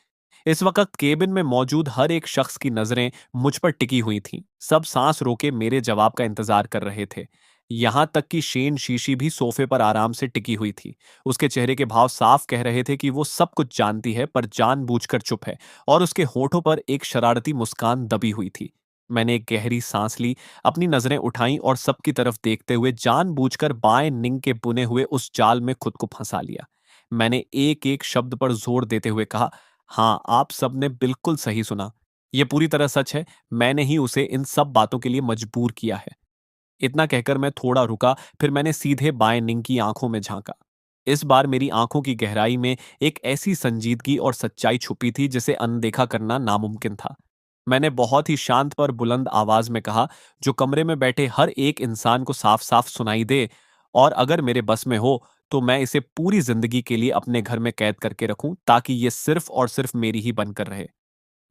A: इस वक्त केबिन में मौजूद हर एक शख्स की नजरें मुझ पर टिकी हुई थीं। सब सांस रोके मेरे जवाब का इंतजार कर रहे थे। यहां तक कि शेन शीशी भी सोफे पर आराम से टिकी हुई थी। उसके चेहरे के भाव साफ कह रहे थे कि वो सब कुछ जानती है पर जानबूझकर चुप है और उसके होठों पर एक शरारती मुस्कान दबी हुई थी। मैंने एक गहरी सांस ली, अपनी नजरें उठाईं और सबकी तरफ देखते हुए जानबूझकर बाएं निंग के बुने हुए उस जाल में खुद को फंसा लिया। मैंने एक एक शब्द पर जोर देते हुए कहा, हाँ, आप सबने बिल्कुल सही सुना। ये पूरी तरह सच है, मैंने ही उसे इन सब बातों के लिए मजबूर किया है। इतना कहकर मैं थोड़ा रुका, फिर मैंने सीधे बाएं निंग की आंखों में झांका। इस बार मेरी आंखों की गहराई में एक ऐसी संजीदगी और सच्चाई छुपी थी जिसे अनदेखा करना नामुमकिन था। मैंने बहुत ही शांत पर बुलंद आवाज में कहा, जो कमरे में बैठे हर एक इंसान को साफ साफ सुनाई दे, और अगर मेरे बस में हो तो मैं इसे पूरी जिंदगी के लिए अपने घर में कैद करके रखूं ताकि ये सिर्फ और सिर्फ मेरी ही बनकर रहे।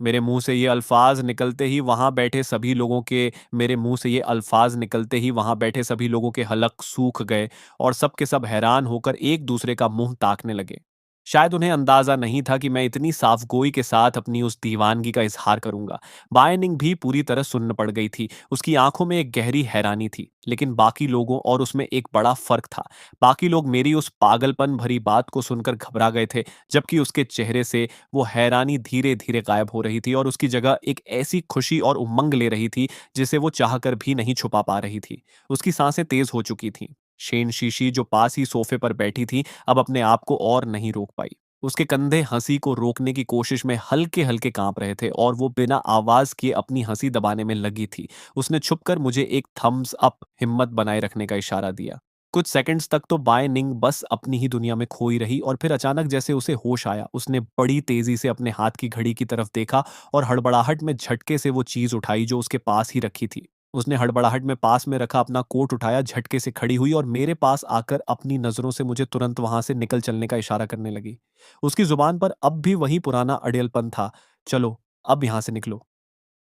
A: मेरे मुंह से ये अल्फाज निकलते ही वहां बैठे सभी लोगों के मेरे मुंह से ये अल्फाज निकलते ही वहां बैठे सभी लोगों के हलक सूख गए और सब के सब हैरान होकर एक दूसरे का मुंह ताकने लगे। शायद उन्हें अंदाजा नहीं था कि मैं इतनी साफगोई के साथ अपनी उस दीवानगी का इजहार करूंगा। बायनिंग भी पूरी तरह सुन्न पड़ गई थी। उसकी आंखों में एक गहरी हैरानी थी, लेकिन बाकी लोगों और उसमें एक बड़ा फर्क था। बाकी लोग मेरी उस पागलपन भरी बात को सुनकर घबरा गए थे, जबकि उसके चेहरे से वो हैरानी धीरे-धीरे गायब हो रही थी और उसकी जगह एक ऐसी खुशी और उमंग ले रही थी, जिसे वो चाहकर भी नहीं छुपा पा रही थी। उसकी सांसें तेज हो चुकी थीं। शेन शीशी जो पास ही सोफे पर बैठी थी, अब अपने आप को और नहीं रोक पाई। उसके कंधे हंसी को रोकने की कोशिश में हल्के-हल्के कांप रहे थे और वो बिना आवाज किए अपनी हंसी दबाने में लगी थी। उसने छुपकर मुझे एक थम्स अप हिम्मत बनाए रखने का इशारा दिया। कुछ सेकंड्स तक तो बाय निंग बस अपनी ही दुनिया में खोई रही और फिर अचानक जैसे उसे होश आया, उसने बड़ी तेजी से अपने हाथ की घड़ी की तरफ देखा और हड़बड़ाहट में झटके से वो चीज उठाई जो उसके पास ही रखी थी। उसने हड़बड़ाहट में पास में रखा अपना कोट उठाया, झटके से खड़ी हुई और मेरे पास आकर अपनी नजरों से मुझे तुरंत वहां से निकल चलने का इशारा करने लगी। उसकी जुबान पर अब भी वही पुराना अड़ियलपन था, चलो अब यहां से निकलो।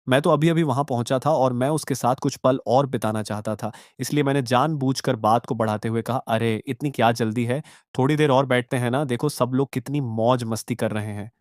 A: मैं तो अभी-अभी वहाँ पहुँचा था और मैं उसके साथ कुछ पल और बिताना चाहता था। इसलिए मैंने जानबूझकर बात को बढ़ाते हुए कहा, "अरे! इतनी क्या जल्दी है? थोड़ी देर और बैठते हैं ना, देखो सब लोग कितनी मौज-मस्ती कर रहे हैं।"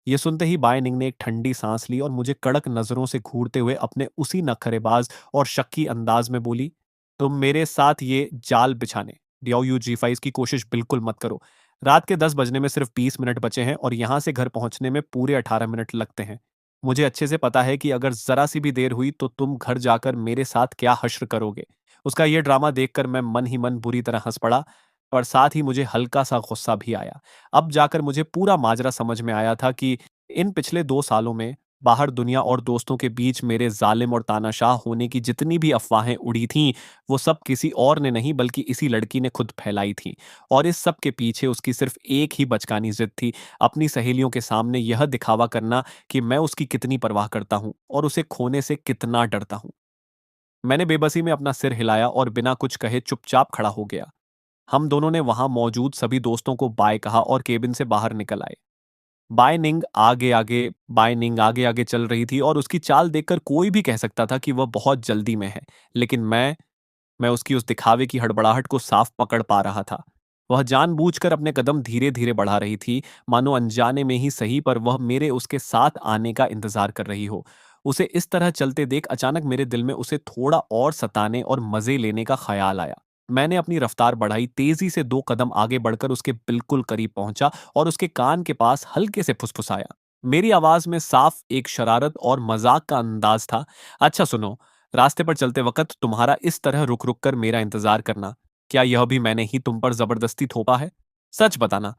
A: ये सुनते ही बाय-निंग ने एक ठंडी सांस ली और मुझे कड़क नज़रों से घूरते हुए अपने उसी नखरेबाज और शक्की अंदाज में बोली, "तुम मेरे साथ ये जाल बिछाने, DOUG5 की कोशिश बिल्कुल मत करो। रात के 10 बजने में सिर्फ 20 मिनट बचे हैं और यहाँ से घर पहुँचने में पूरे 18 मिनट लगते हैं। मुझे अच्छे से पता है कि अगर ज़रा-सी भी देर हुई तो तुम घर जाकर मेरे साथ क्या हश्र करोगे।" उसका ये ड्रामा देखकर मैं मन ही मन बुरी तरह हँस पड़ा और साथ ही मुझे हल्का-सा गुस्सा भी आया। अब जाकर मुझे पूरा माजरा समझ में आया था कि इन पिछले 2 सालों में बाहर दुनिया और दोस्तों के बीच मेरे ज़ालिम और तानाशाह होने की जितनी भी अफ़वाहें उड़ी थीं, वो सब किसी और ने नहीं बल्कि इसी लड़की ने खुद फैलाई थीं। और इस सब के पीछे उसकी सिर्फ़ एक ही बचकानी ज़िद थी, अपनी सहेलियों के सामने यह दिखावा करना कि मैं उसकी कितनी परवाह करता हूँ और उसे खोने से कितना डरता हूँ। मैंने बेबसी में अपना सिर हिलाया और बिना कुछ कहे चुपचाप खड़ा हो गया। हम दोनों ने वहाँ मौजूद सभी दोस्तों को बाय कहा और केबिन से बाहर निकल आए। बाय निंग आगे-आगे चल रही थी और उसकी चाल देखकर कोई भी कह सकता था कि वह बहुत जल्दी में है। लेकिन मैं उसकी उस दिखावे की हड़बड़ाहट को साफ पकड़ पा रहा था। वह जानबूझकर अपने कदम धीरे-धीरे बढ़ा रही थी, मानो अनजाने में ही सही पर वह मेरे उसके साथ आने का इंतज़ार कर रही हो। उसे इस तरह चलते देख अचानक मेरे दिल में उसे थोड़ा और सताने और मज़े लेने का ख़्याल आया। मैंने अपनी रफ़्तार बढ़ाई, तेज़ी से 2 कदम आगे बढ़कर उसके बिल्कुल करीब पहुँचा और उसके कान के पास हल्के से फुसफुसाया। मेरी आवाज़ में साफ एक शरारत और मज़ाक का अंदाज़ था। "अच्छा सुनो, रास्ते पर चलते वक़्त तुम्हारा इस तरह रुक-रुक कर मेरा इंतज़ार करना, क्या यह भी मैंने ही तुम पर ज़बरदस्ती थोपा है? सच बताना।"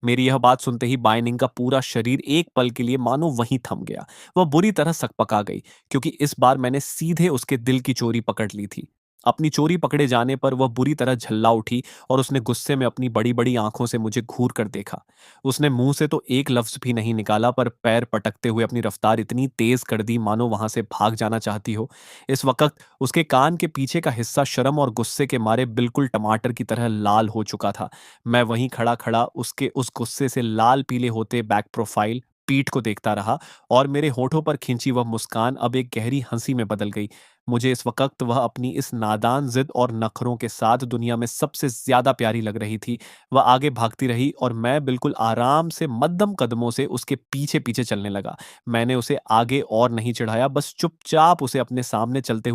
A: मेरी यह बात सुनते ही बाइनिंग का पूरा शरीर एक पल के लिए मानो वहीं थम गया। वह बुरी तरह सकपका गई, क्योंकि इस बार मैंने सीधे उसके दिल की चोरी पकड़ ली थी। अपनी चोरी पकड़े जाने पर वह बुरी तरह झल्ला उठी और उसने गुस्से में अपनी बड़ी-बड़ी आँखों से मुझे घूर कर देखा। उसने मुँह से तो एक लफ्ज़ भी नहीं निकाला पर पैर पटकते हुए अपनी रफ़्तार इतनी तेज़ कर दी मानो वहाँ से भाग जाना चाहती हो। इस वक़्त उसके कान के पीछे का हिस्सा शर्म और गुस्से के मारे बिल्कुल टमाटर की तरह लाल हो चुका था। मैं वहीं खड़ा-खड़ा उसके उस गुस्से से लाल-पीले होते बैक प्रोफ़ाइल, पीठ को देखता रहा और मेरे होठों पर खिंची वह मुस्कान अब एक गहरी हँसी में बदल गई। मुझे इस वक़्त वह अपनी इस नादान ज़िद और नखरों के साथ दुनिया में सबसे ज़्यादा प्यारी लग रही थी। वह आगे भागती रही और मैं बिल्कुल आराम से मध्यम कदमों से उसके पीछे-पीछे चलने लगा। मैंने उसे आगे और नहीं चिढ़ाया, बस चुपचाप उसे अपने सामने चलते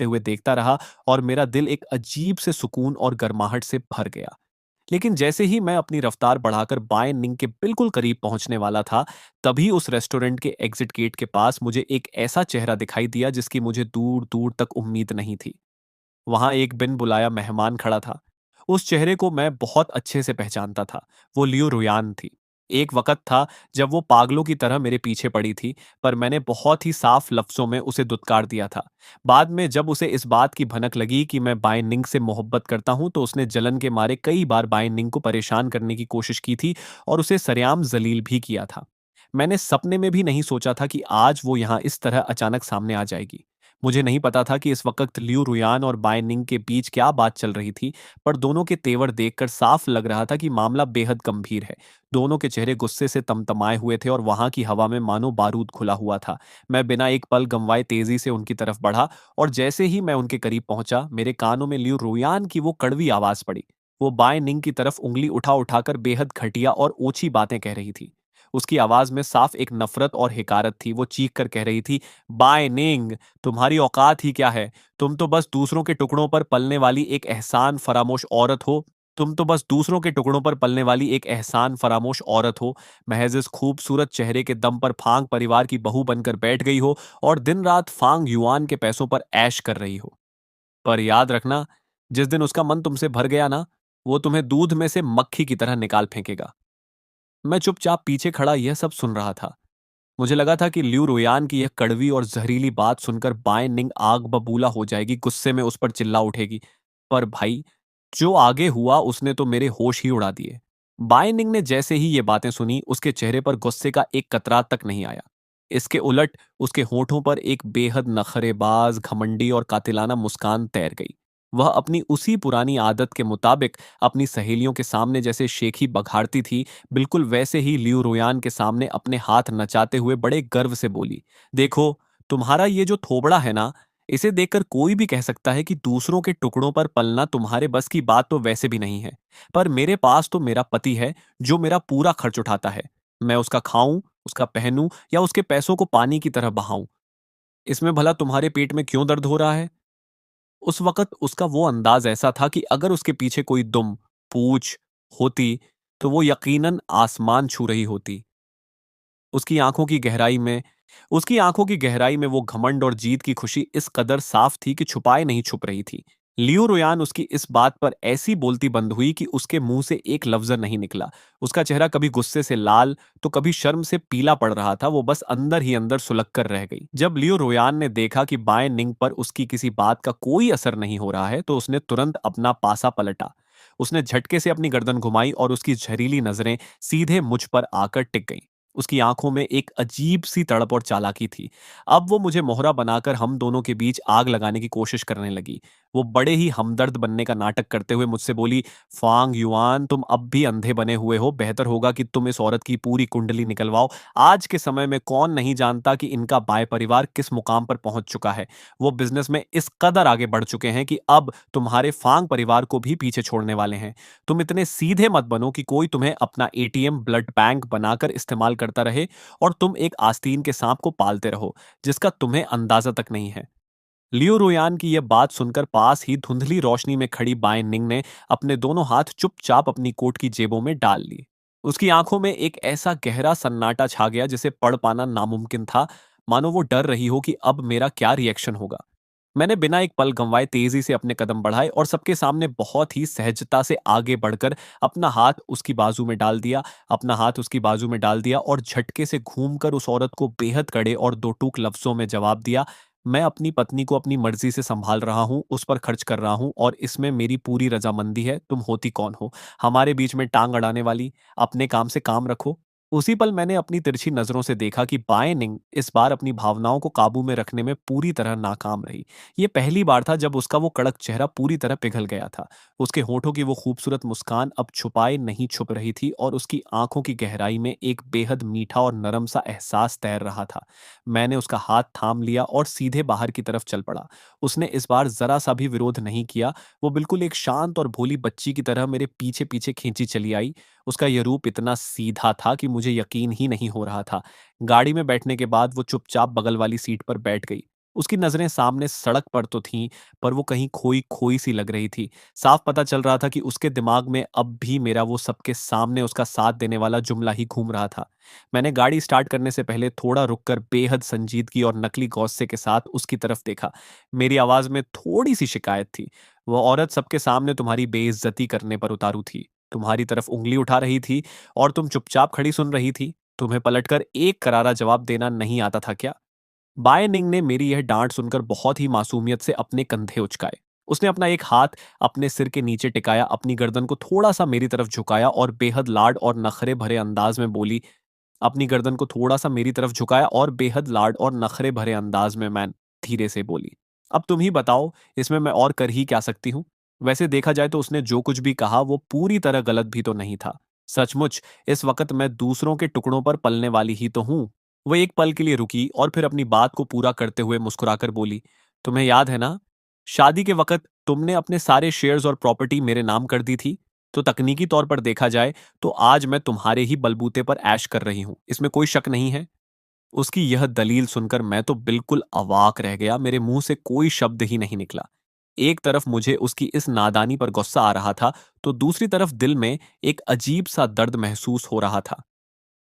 A: हुए देखता रहा, और मेरा दिल एक अजीब से सुकून और गर्माहट से भर गया। लेकिन जैसे ही मैं अपनी रफ्तार बढ़ाकर बाएं निंग के बिल्कुल करीब पहुंचने वाला था, तभी उस रेस्टोरेंट के एग्जिट गेट के पास मुझे एक ऐसा चेहरा दिखाई दिया जिसकी मुझे दूर-दूर तक उम्मीद नहीं थी। वहां एक बिन बुलाया मेहमान खड़ा था। उस चेहरे को मैं बहुत अच्छे से पहचानता था। वो लियो रुयान थी। एक वक्त था जब वो पागलों की तरह मेरे पीछे पड़ी थी, पर मैंने बहुत ही साफ लफ्जों में उसे दुत्कार दिया था। बाद में जब उसे इस बात की भनक लगी कि मैं बाय निंग से मोहब्बत करता हूं, तो उसने जलन के मारे कई बार बाय निंग को परेशान करने की कोशिश की थी और उसे सरेआम जलील भी किया था। मैंने सपने में भी नहीं सोचा था कि आज वो यहाँ इस तरह अचानक सामने आ जाएगी। मुझे नहीं पता था कि इस वक़्त लियू रुयान और बाय निंग के बीच क्या बात चल रही थी, पर दोनों के तेवर देखकर साफ लग रहा था कि मामला बेहद गंभीर है। दोनों के चेहरे गुस्से से तमतमाए हुए थे और वहाँ की हवा में मानो बारूद खुला हुआ था। मैं बिना एक पल गँवाए तेज़ी से उनकी तरफ बढ़ा और जैसे ही मैं उनके करीब पहुँचा, मेरे कानों में लियू रुयान की वो कड़वी आवाज़ पड़ी। वो बाय निंग की तरफ उँगली उठा-उठाकर बेहद घटिया और ओछी बातें कह रही थी। उसकी आवाज़ में साफ एक नफ़रत और हिकारत थी। वो चीख कर कह रही थी, "बाय निंग, तुम्हारी औकात ही क्या है? तुम तो बस दूसरों के टुकड़ों पर पलने वाली एक एहसान फरामोश औरत हो। तुम तो बस दूसरों के टुकड़ों पर पलने वाली एक एहसान फरामोश औरत हो। महज़ इस खूबसूरत चेहरे के दम पर फांग परिवार की बहू बनकर बैठ गई हो और दिन-रात फांग युआन के पैसों पर ऐश कर रही हो। पर याद रखना, जिस दिन उसका मन तुमसे भर गया ना, वो तुम्हें दूध में से मक्खी की तरह निकाल फेंकेगा।" मैं चुपचाप पीछे खड़ा यह सब सुन रहा था। मुझे लगा था कि ल्यू रोयान की यह कड़वी और जहरीली बात सुनकर बाय निंग आग बबूला हो जाएगी, गुस्से में उस पर चिल्ला उठेगी। पर भाई, जो आगे हुआ उसने तो मेरे होश ही उड़ा दिए। बाय निंग ने जैसे ही ये बातें सुनी, उसके चेहरे पर गुस्से का एक कतरा तक नहीं आया। इसके उलट उसके होठों पर एक बेहद नखरेबाज, घमंडी और कातिलाना मुस्कान तैर गई। वह अपनी उसी पुरानी आदत के मुताबिक अपनी सहेलियों के सामने जैसे शेखी बघाड़ती थी, बिल्कुल वैसे ही लियू रोयान के सामने अपने हाथ नचाते हुए बड़े गर्व से बोली, "देखो, तुम्हारा ये जो थोबड़ा है ना, इसे देखकर कोई भी कह सकता है कि दूसरों के टुकड़ों पर पलना तुम्हारे बस की बात तो वैसे भी नहीं है। पर मेरे पास तो मेरा पति है, जो मेरा पूरा खर्च उठाता है। मैं उसका खाऊं, उसका पहनूं या उसके पैसों को पानी की तरह बहाऊं। इसमें भला तुम्हारे पेट में क्यों दर्द हो रहा है?" उस वक़्त उसका वो अंदाज़ ऐसा था कि अगर उसके पीछे कोई दुम, पूँछ होती, तो वो यकीनन आसमान छू रही होती। उसकी आँखों की गहराई में उसकी आँखों की गहराई में वो घमंड और जीत की खुशी इस कदर साफ थी कि छुपाए नहीं छुप रही थी। लियो रोयान उसकी इस बात पर ऐसी बोलती बंद हुई कि उसके मुंह से एक लफ्ज नहीं निकला। उसका चेहरा कभी गुस्से से लाल तो कभी शर्म से पीला पड़ रहा था। वो बस अंदर ही अंदर सुलग कर रह गई। जब लियो रोयान ने देखा कि बाएं निंग पर उसकी किसी बात का कोई असर नहीं हो रहा है तो उसने तुरंत अपना पासा पलटा। उसने झटके से अपनी गर्दन घुमाई और उसकी जहरीली नजरें सीधे मुझ पर आकर टिक गईं। उसकी आंखों में एक अजीब सी तड़प और चालाकी थी। अब वो मुझे मोहरा बनाकर हम दोनों के बीच आग लगाने की कोशिश करने लगी। वो बड़े ही हमदर्द बनने का नाटक करते हुए मुझसे बोली, फांग युआन, तुम अब भी अंधे बने हुए हो। बेहतर होगा कि तुम इस औरत की पूरी कुंडली निकलवाओ। आज के समय में कौन नहीं जानता कि इनका बाय परिवार किस मुकाम पर पहुंच चुका है। वो बिजनेस में इस कदर आगे बढ़ चुके हैं कि अब तुम्हारे फांग परिवार को भी पीछे छोड़ने वाले हैं। तुम इतने सीधे मत बनो कि कोई तुम्हें अपना एटीएम ब्लड बैंक बनाकर इस्तेमाल करता रहे और तुम एक आस्तीन के सांप को पालते रहो जिसका तुम्हें अंदाजा तक नहीं है। लियो रोयान की यह बात सुनकर पास ही धुंधली रोशनी में खड़ी बाएं निंग ने अपने दोनों हाथ चुपचाप अपनी कोट की जेबों में डाल ली। उसकी आंखों में एक ऐसा गहरा सन्नाटा छा गया जिसे पढ़ पाना नामुमकिन था। मानो वो डर रही हो कि अब मेरा क्या रिएक्शन होगा। मैंने बिना एक पल गंवाए तेजी से अपने कदम बढ़ाए और सबके सामने बहुत ही सहजता से आगे बढ़कर अपना हाथ उसकी बाजू में डाल दिया। अपना हाथ उसकी बाजू में डाल दिया और झटके से घूमकर उस औरत को बेहद कड़े और दो टूक लफ्जों में जवाब दिया, मैं अपनी पत्नी को अपनी मर्जी से संभाल रहा हूं, उस पर खर्च कर रहा हूं और इसमें मेरी पूरी रजामंदी है। तुम होती कौन हो हमारे बीच में टांग अड़ाने वाली? अपने काम से काम रखो। उसी पल मैंने अपनी तिरछी नजरों से देखा कि बाएं निंग इस बार अपनी भावनाओं को काबू में रखने में पूरी तरह नाकाम रही। ये पहली बार था जब उसका वो कड़क चेहरा पूरी तरह पिघल गया था। उसके होठों की वो खूबसूरत मुस्कान अब छुपाए नहीं छुप रही थी और उसकी आंखों की गहराई में एक बेहद मीठा और नरम सा एहसास तैर रहा था। मैंने उसका हाथ थाम लिया और सीधे बाहर की तरफ चल पड़ा। उसने इस बार जरा सा भी विरोध नहीं किया। वो बिल्कुल एक शांत और भोली बच्ची की तरह मेरे पीछे पीछे खींची चली आई। उसका यह रूप इतना सीधा था कि मुझे यकीन ही नहीं हो रहा था। गाड़ी में बैठने के बाद वो चुपचाप बगल वाली सीट पर बैठ गई। उसकी नजरें सामने सड़क पर तो थीं, पर वो कहीं खोई-खोई सी लग रही थी। साफ पता चल रहा था कि उसके दिमाग में अब भी मेरा वो सबके सामने उसका साथ देने वाला जुमला ही घूम रहा था। मैंने गाड़ी स्टार्ट करने से पहले थोड़ा रुककर बेहद संजीदगी और नकली गौस्से के साथ उसकी तरफ देखा। मेरी आवाज में थोड़ी-सी शिकायत थी। वो औरत सबके सामने तुम्हारी बेइज्जती करने पर उतारू थी। तुम्हारी तरफ उँगली उठा रही थी और तुम चुपचाप खड़ी सुन रही थी। तुम्हें पलटकर एक करारा जवाब देना नहीं आता था क्या? बाय निंग ने मेरी यह डांट सुनकर बहुत ही मासूमियत से अपने कंधे उचकाए। उसने अपना एक हाथ अपने सिर के नीचे टिकाया, अपनी गर्दन को थोड़ा सा मेरी तरफ झुकाया और बेहद लाड और नखरे भरे अंदाज में बोली, अपनी गर्दन को थोड़ा सा मेरी तरफ झुकाया और बेहद लाड और नखरे भरे अंदाज में मैं धीरे से बोली, अब तुम ही बताओ, इसमें मैं और कर ही क्या सकती हूँ? वैसे देखा जाए तो उसने जो कुछ भी कहा वो पूरी तरह गलत भी तो नहीं था। सचमुच इस वक्त मैं दूसरों के टुकड़ों पर पलने वाली ही तो हूँ। वो एक पल के लिए रुकी और फिर अपनी बात को पूरा करते हुए मुस्कुराकर बोली, तुम्हें याद है ना, शादी के वक्त तुमने अपने सारे शेयर्स और प्रॉपर्टी मेरे नाम कर दी थी। तो तकनीकी तौर पर देखा जाए तो आज मैं तुम्हारे ही बलबूते पर ऐश कर रही हूं, इसमें कोई शक नहीं है। उसकी यह दलील सुनकर मैं तो बिल्कुल अवाक रह गया। मेरे मुंह से कोई शब्द ही नहीं निकला। एक तरफ मुझे उसकी इस नादानी पर गुस्सा आ रहा था तो दूसरी तरफ दिल में एक अजीब सा दर्द महसूस हो रहा था।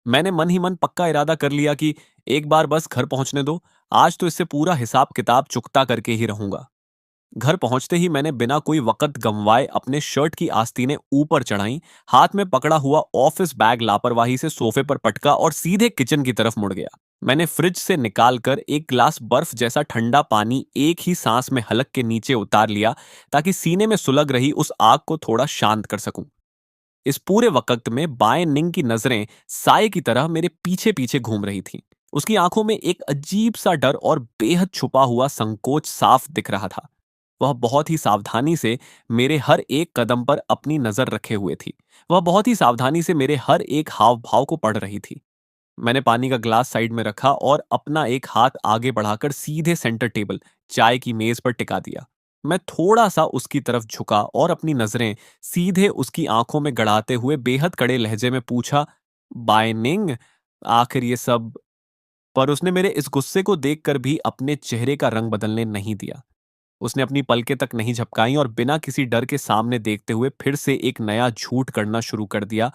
A: मैंने मन ही मन पक्का इरादा कर लिया कि एक बार बस घर पहुंचने दो, आज तो इससे पूरा हिसाब किताब चुकता करके ही रहूंगा। घर पहुंचते ही मैंने बिना कोई वक्त गंवाए अपने शर्ट की आस्तीनें ऊपर चढ़ाई, हाथ में पकड़ा हुआ ऑफिस बैग लापरवाही से सोफे पर पटका और सीधे किचन की तरफ मुड़ गया। मैंने फ्रिज से निकालकर एक गिलास बर्फ जैसा ठंडा पानी एक ही सांस में हलक के नीचे उतार लिया ताकि सीने में सुलग रही उस आग को थोड़ा शांत कर सकूं। इस पूरे वक्त में बाएं निंग की नजरें साए की तरह मेरे पीछे पीछे घूम रही थीं। उसकी आंखों में एक अजीब सा डर और बेहद छुपा हुआ संकोच साफ दिख रहा था। वह बहुत ही सावधानी से मेरे हर एक कदम पर अपनी नजर रखे हुए थी। वह बहुत ही सावधानी से मेरे हर एक हाव भाव को पढ़ रही थी। मैंने पानी का ग्लास साइड में रखा और अपना एक हाथ आगे बढ़ाकर सीधे सेंटर टेबल चाय की मेज पर टिका दिया। मैं थोड़ा सा उसकी तरफ झुका और अपनी नजरें सीधे उसकी आंखों में गड़ाते हुए बेहद कड़े लहजे में पूछा, बाइनिंग, आखिर ये सब? पर उसने मेरे इस गुस्से को देखकर भी अपने चेहरे का रंग बदलने नहीं दिया। उसने अपनी पलकें तक नहीं झपकाई और बिना किसी डर के सामने देखते हुए फिर से एक नया झूठ करना शुरू कर दिया,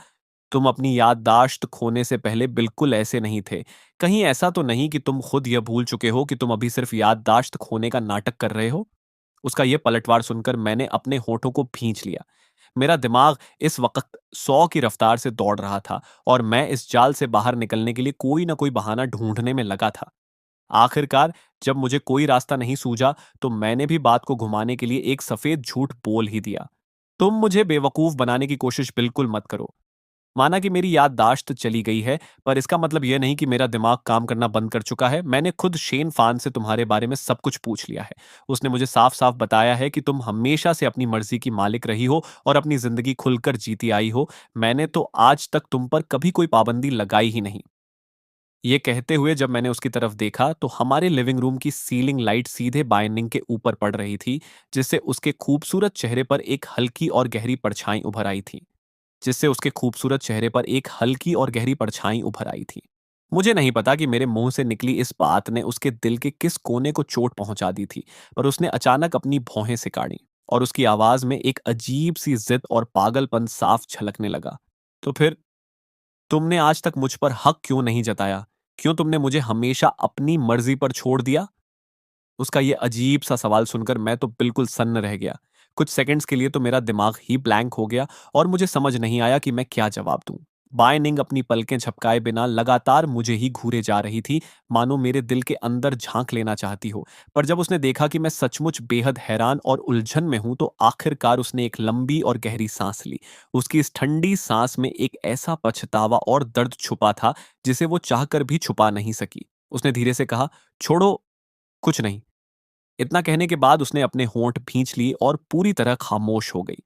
A: तुम अपनी याददाश्त खोने से पहले बिल्कुल ऐसे नहीं थे। कहीं ऐसा तो नहीं कि तुम खुद यह भूल चुके हो कि तुम अभी सिर्फ याददाश्त खोने का नाटक कर रहे हो? उसका ये पलटवार सुनकर मैंने अपने होठों को भींच लिया। मेरा दिमाग इस वक़्त 100 की रफ्तार से दौड़ रहा था और मैं इस जाल से बाहर निकलने के लिए कोई न कोई बहाना ढूँढने में लगा था। आखिरकार जब मुझे कोई रास्ता नहीं सूझा, तो मैंने भी बात को घुमाने के लिए एक सफ़ेद झूठ बोल ही दिया। तुम मुझे बेवकूफ़ बनाने की कोशिश बिल्कुल मत करो। माना कि मेरी याददाश्त चली गई है, पर इसका मतलब यह नहीं कि मेरा दिमाग काम करना बंद कर चुका है। मैंने खुद शेन फ़ान से तुम्हारे बारे में सब कुछ पूछ लिया है। उसने मुझे साफ-साफ बताया है कि तुम हमेशा से अपनी मर्ज़ी की मालिक रही हो और अपनी ज़िंदगी खुलकर जीती आई हो। मैंने तो आज तक तुम पर कभी कोई पाबंदी लगाई ही नहीं। ये कहते हुए जब मैंने उसकी तरफ देखा, तो हमारे लिविंग रूम की सीलिंग लाइट सीधे बाइंडिंग के ऊपर पड़ रही थी, जिससे उसके खूबसूरत चेहरे पर एक हल्की और गहरी परछाई उभर आई थी। जिससे उसके खूबसूरत चेहरे पर एक हल्की और गहरी परछाई उभर आई थी। मुझे नहीं पता कि मेरे मुंह से निकली इस बात ने उसके दिल के किस कोने को चोट पहुंचा दी थी, पर उसने अचानक अपनी भौहें सिकाड़ी और उसकी आवाज में एक अजीब सी जिद और पागलपन साफ झलकने लगा। तो फिर तुमने आज तक मुझ पर हक क्यों नहीं जताया? क्यों तुमने मुझे हमेशा अपनी मर्जी पर छोड़ दिया? उसका ये अजीब-सा सवाल सुनकर मैं तो बिल्कुल सन्न रह गया। कुछ सेकंड्स के लिए तो मेरा दिमाग ही ब्लैंक हो गया और मुझे समझ नहीं आया कि मैं क्या जवाब दूँ। बाय-निंग अपनी पलकें झपकाए बिना लगातार मुझे ही घूरे जा रही थी, मानो मेरे दिल के अंदर झाँक लेना चाहती हो। पर जब उसने देखा कि मैं सचमुच बेहद हैरान और उलझन में हूँ, तो आखिरकार उसने एक लंबी और गहरी साँस ली। उसकी इस ठंडी साँस में एक ऐसा पछतावा और दर्द छुपा था, जिसे वो चाहकर भी छुपा नहीं सकी। उसने धीरे से कहा, "छोड़ो, कुछ नहीं।" इतना कहने के बाद उसने अपने होंठ भींच लिए और पूरी तरह खामोश हो गई।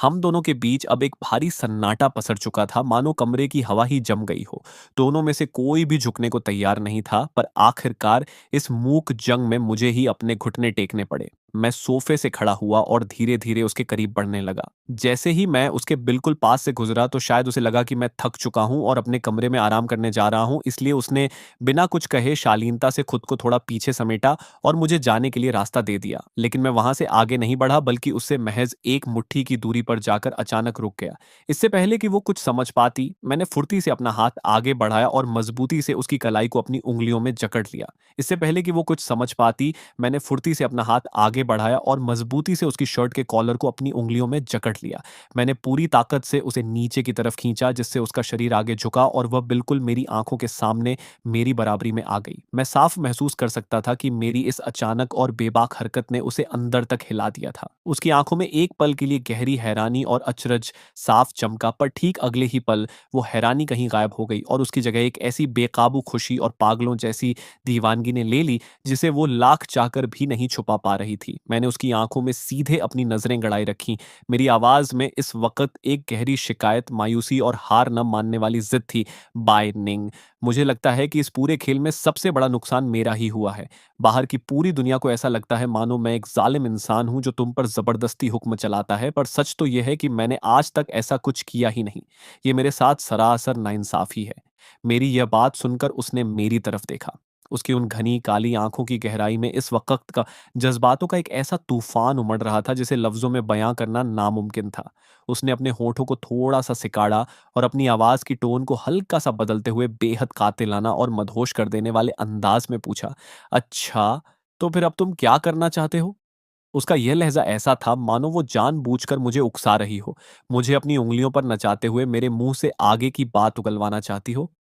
A: हम दोनों के बीच अब एक भारी सन्नाटा पसर चुका था, मानो कमरे की हवा ही जम गई हो। दोनों में से कोई भी झुकने को तैयार नहीं था, पर आखिरकार इस मूक जंग में मुझे ही अपने घुटने टेकने पड़े। मैं सोफे से खड़ा हुआ और धीरे धीरे उसके करीब बढ़ने लगा। जैसे ही मैं उसके बिल्कुल पास से गुजरा, तो शायद उसे लगा कि मैं थक चुका हूं और अपने कमरे में आराम करने जा रहा हूं, इसलिए उसने बिना कुछ कहे शालीनता से खुद को थोड़ा पीछे समेटा और मुझे जाने के लिए रास्ता दे दिया। लेकिन मैं वहां से आगे नहीं बढ़ा, बल्कि उससे महज एक मुट्ठी की दूरी पर जाकर अचानक रुक गया। इससे पहले कि वो कुछ समझ पाती, मैंने फुर्ती से अपना हाथ आगे बढ़ाया और मजबूती से उसकी कलाई को अपनी उंगलियों में जकड़ लिया। इससे पहले कि वो कुछ समझ पाती, मैंने फुर्ती से अपना हाथ आगे बढ़ाया और मजबूती से उसकी शर्ट के कॉलर को अपनी उंगलियों में जकड़ लिया। मैंने पूरी ताकत से उसे नीचे की तरफ खींचा, जिससे उसका शरीर आगे झुका और वह बिल्कुल मेरी आंखों के सामने मेरी बराबरी में आ गई। मैं साफ महसूस कर सकता था कि मेरी इस अचानक और बेबाक हरकत ने उसे अंदर तक हिला दिया था। उसकी आंखों में एक पल के लिए गहरी हैरानी और अचरज साफ चमका, पर ठीक अगले ही पल वो हैरानी कहीं गायब हो गई और उसकी जगह एक ऐसी बेकाबू खुशी और पागलों जैसी दीवानगी ने ले ली, जिसे वो लाख चाहकर भी नहीं छुपा पा रही थी। मैंने उसकी आंखों में सीधे अपनी नजरें गड़ाए रखी। मेरी आवाज में इस वक्त एक गहरी शिकायत, मायूसी और हार न मानने वाली जिद थी। बाय निंग, मुझे लगता है कि इस पूरे खेल में सबसे बड़ा नुकसान मेरा ही हुआ है। बाहर की पूरी दुनिया को ऐसा लगता है मानो मैं एक ज़ालिम इंसान हूँ जो तुम पर ज़बरदस्ती हुक्म चलाता है, पर सच तो ये है कि मैंने आज तक ऐसा कुछ किया ही नहीं। ये मेरे साथ सरासर नाइंसाफ़ी है। मेरी यह बात सुनकर उसने मेरी तरफ देखा। उसकी उन घनी काली आँखों की गहराई में इस वक़्त का जज़्बातों का एक ऐसा तूफ़ान उमड़ रहा था, जिसे लफ़्ज़ों में बयाँ करना नामुमकिन था। उसने अपने होठों को थोड़ा-सा सिकाड़ा और अपनी आवाज़ की टोन को हल्का-सा बदलते हुए बेहद कातिलाना और मदहोश कर देने वाले अंदाज़ में पूछा, "अच्छा, तो फिर अब तुम क्या करना चाहते हो?" उसका यह लहज़ा ऐसा था मानो वो जानबूझकर मुझे उकसा रही हो, मुझे अपनी उँगलियों पर नचाते हुए मेरे मुँह से आगे की बात उगलवाना चाहती हो।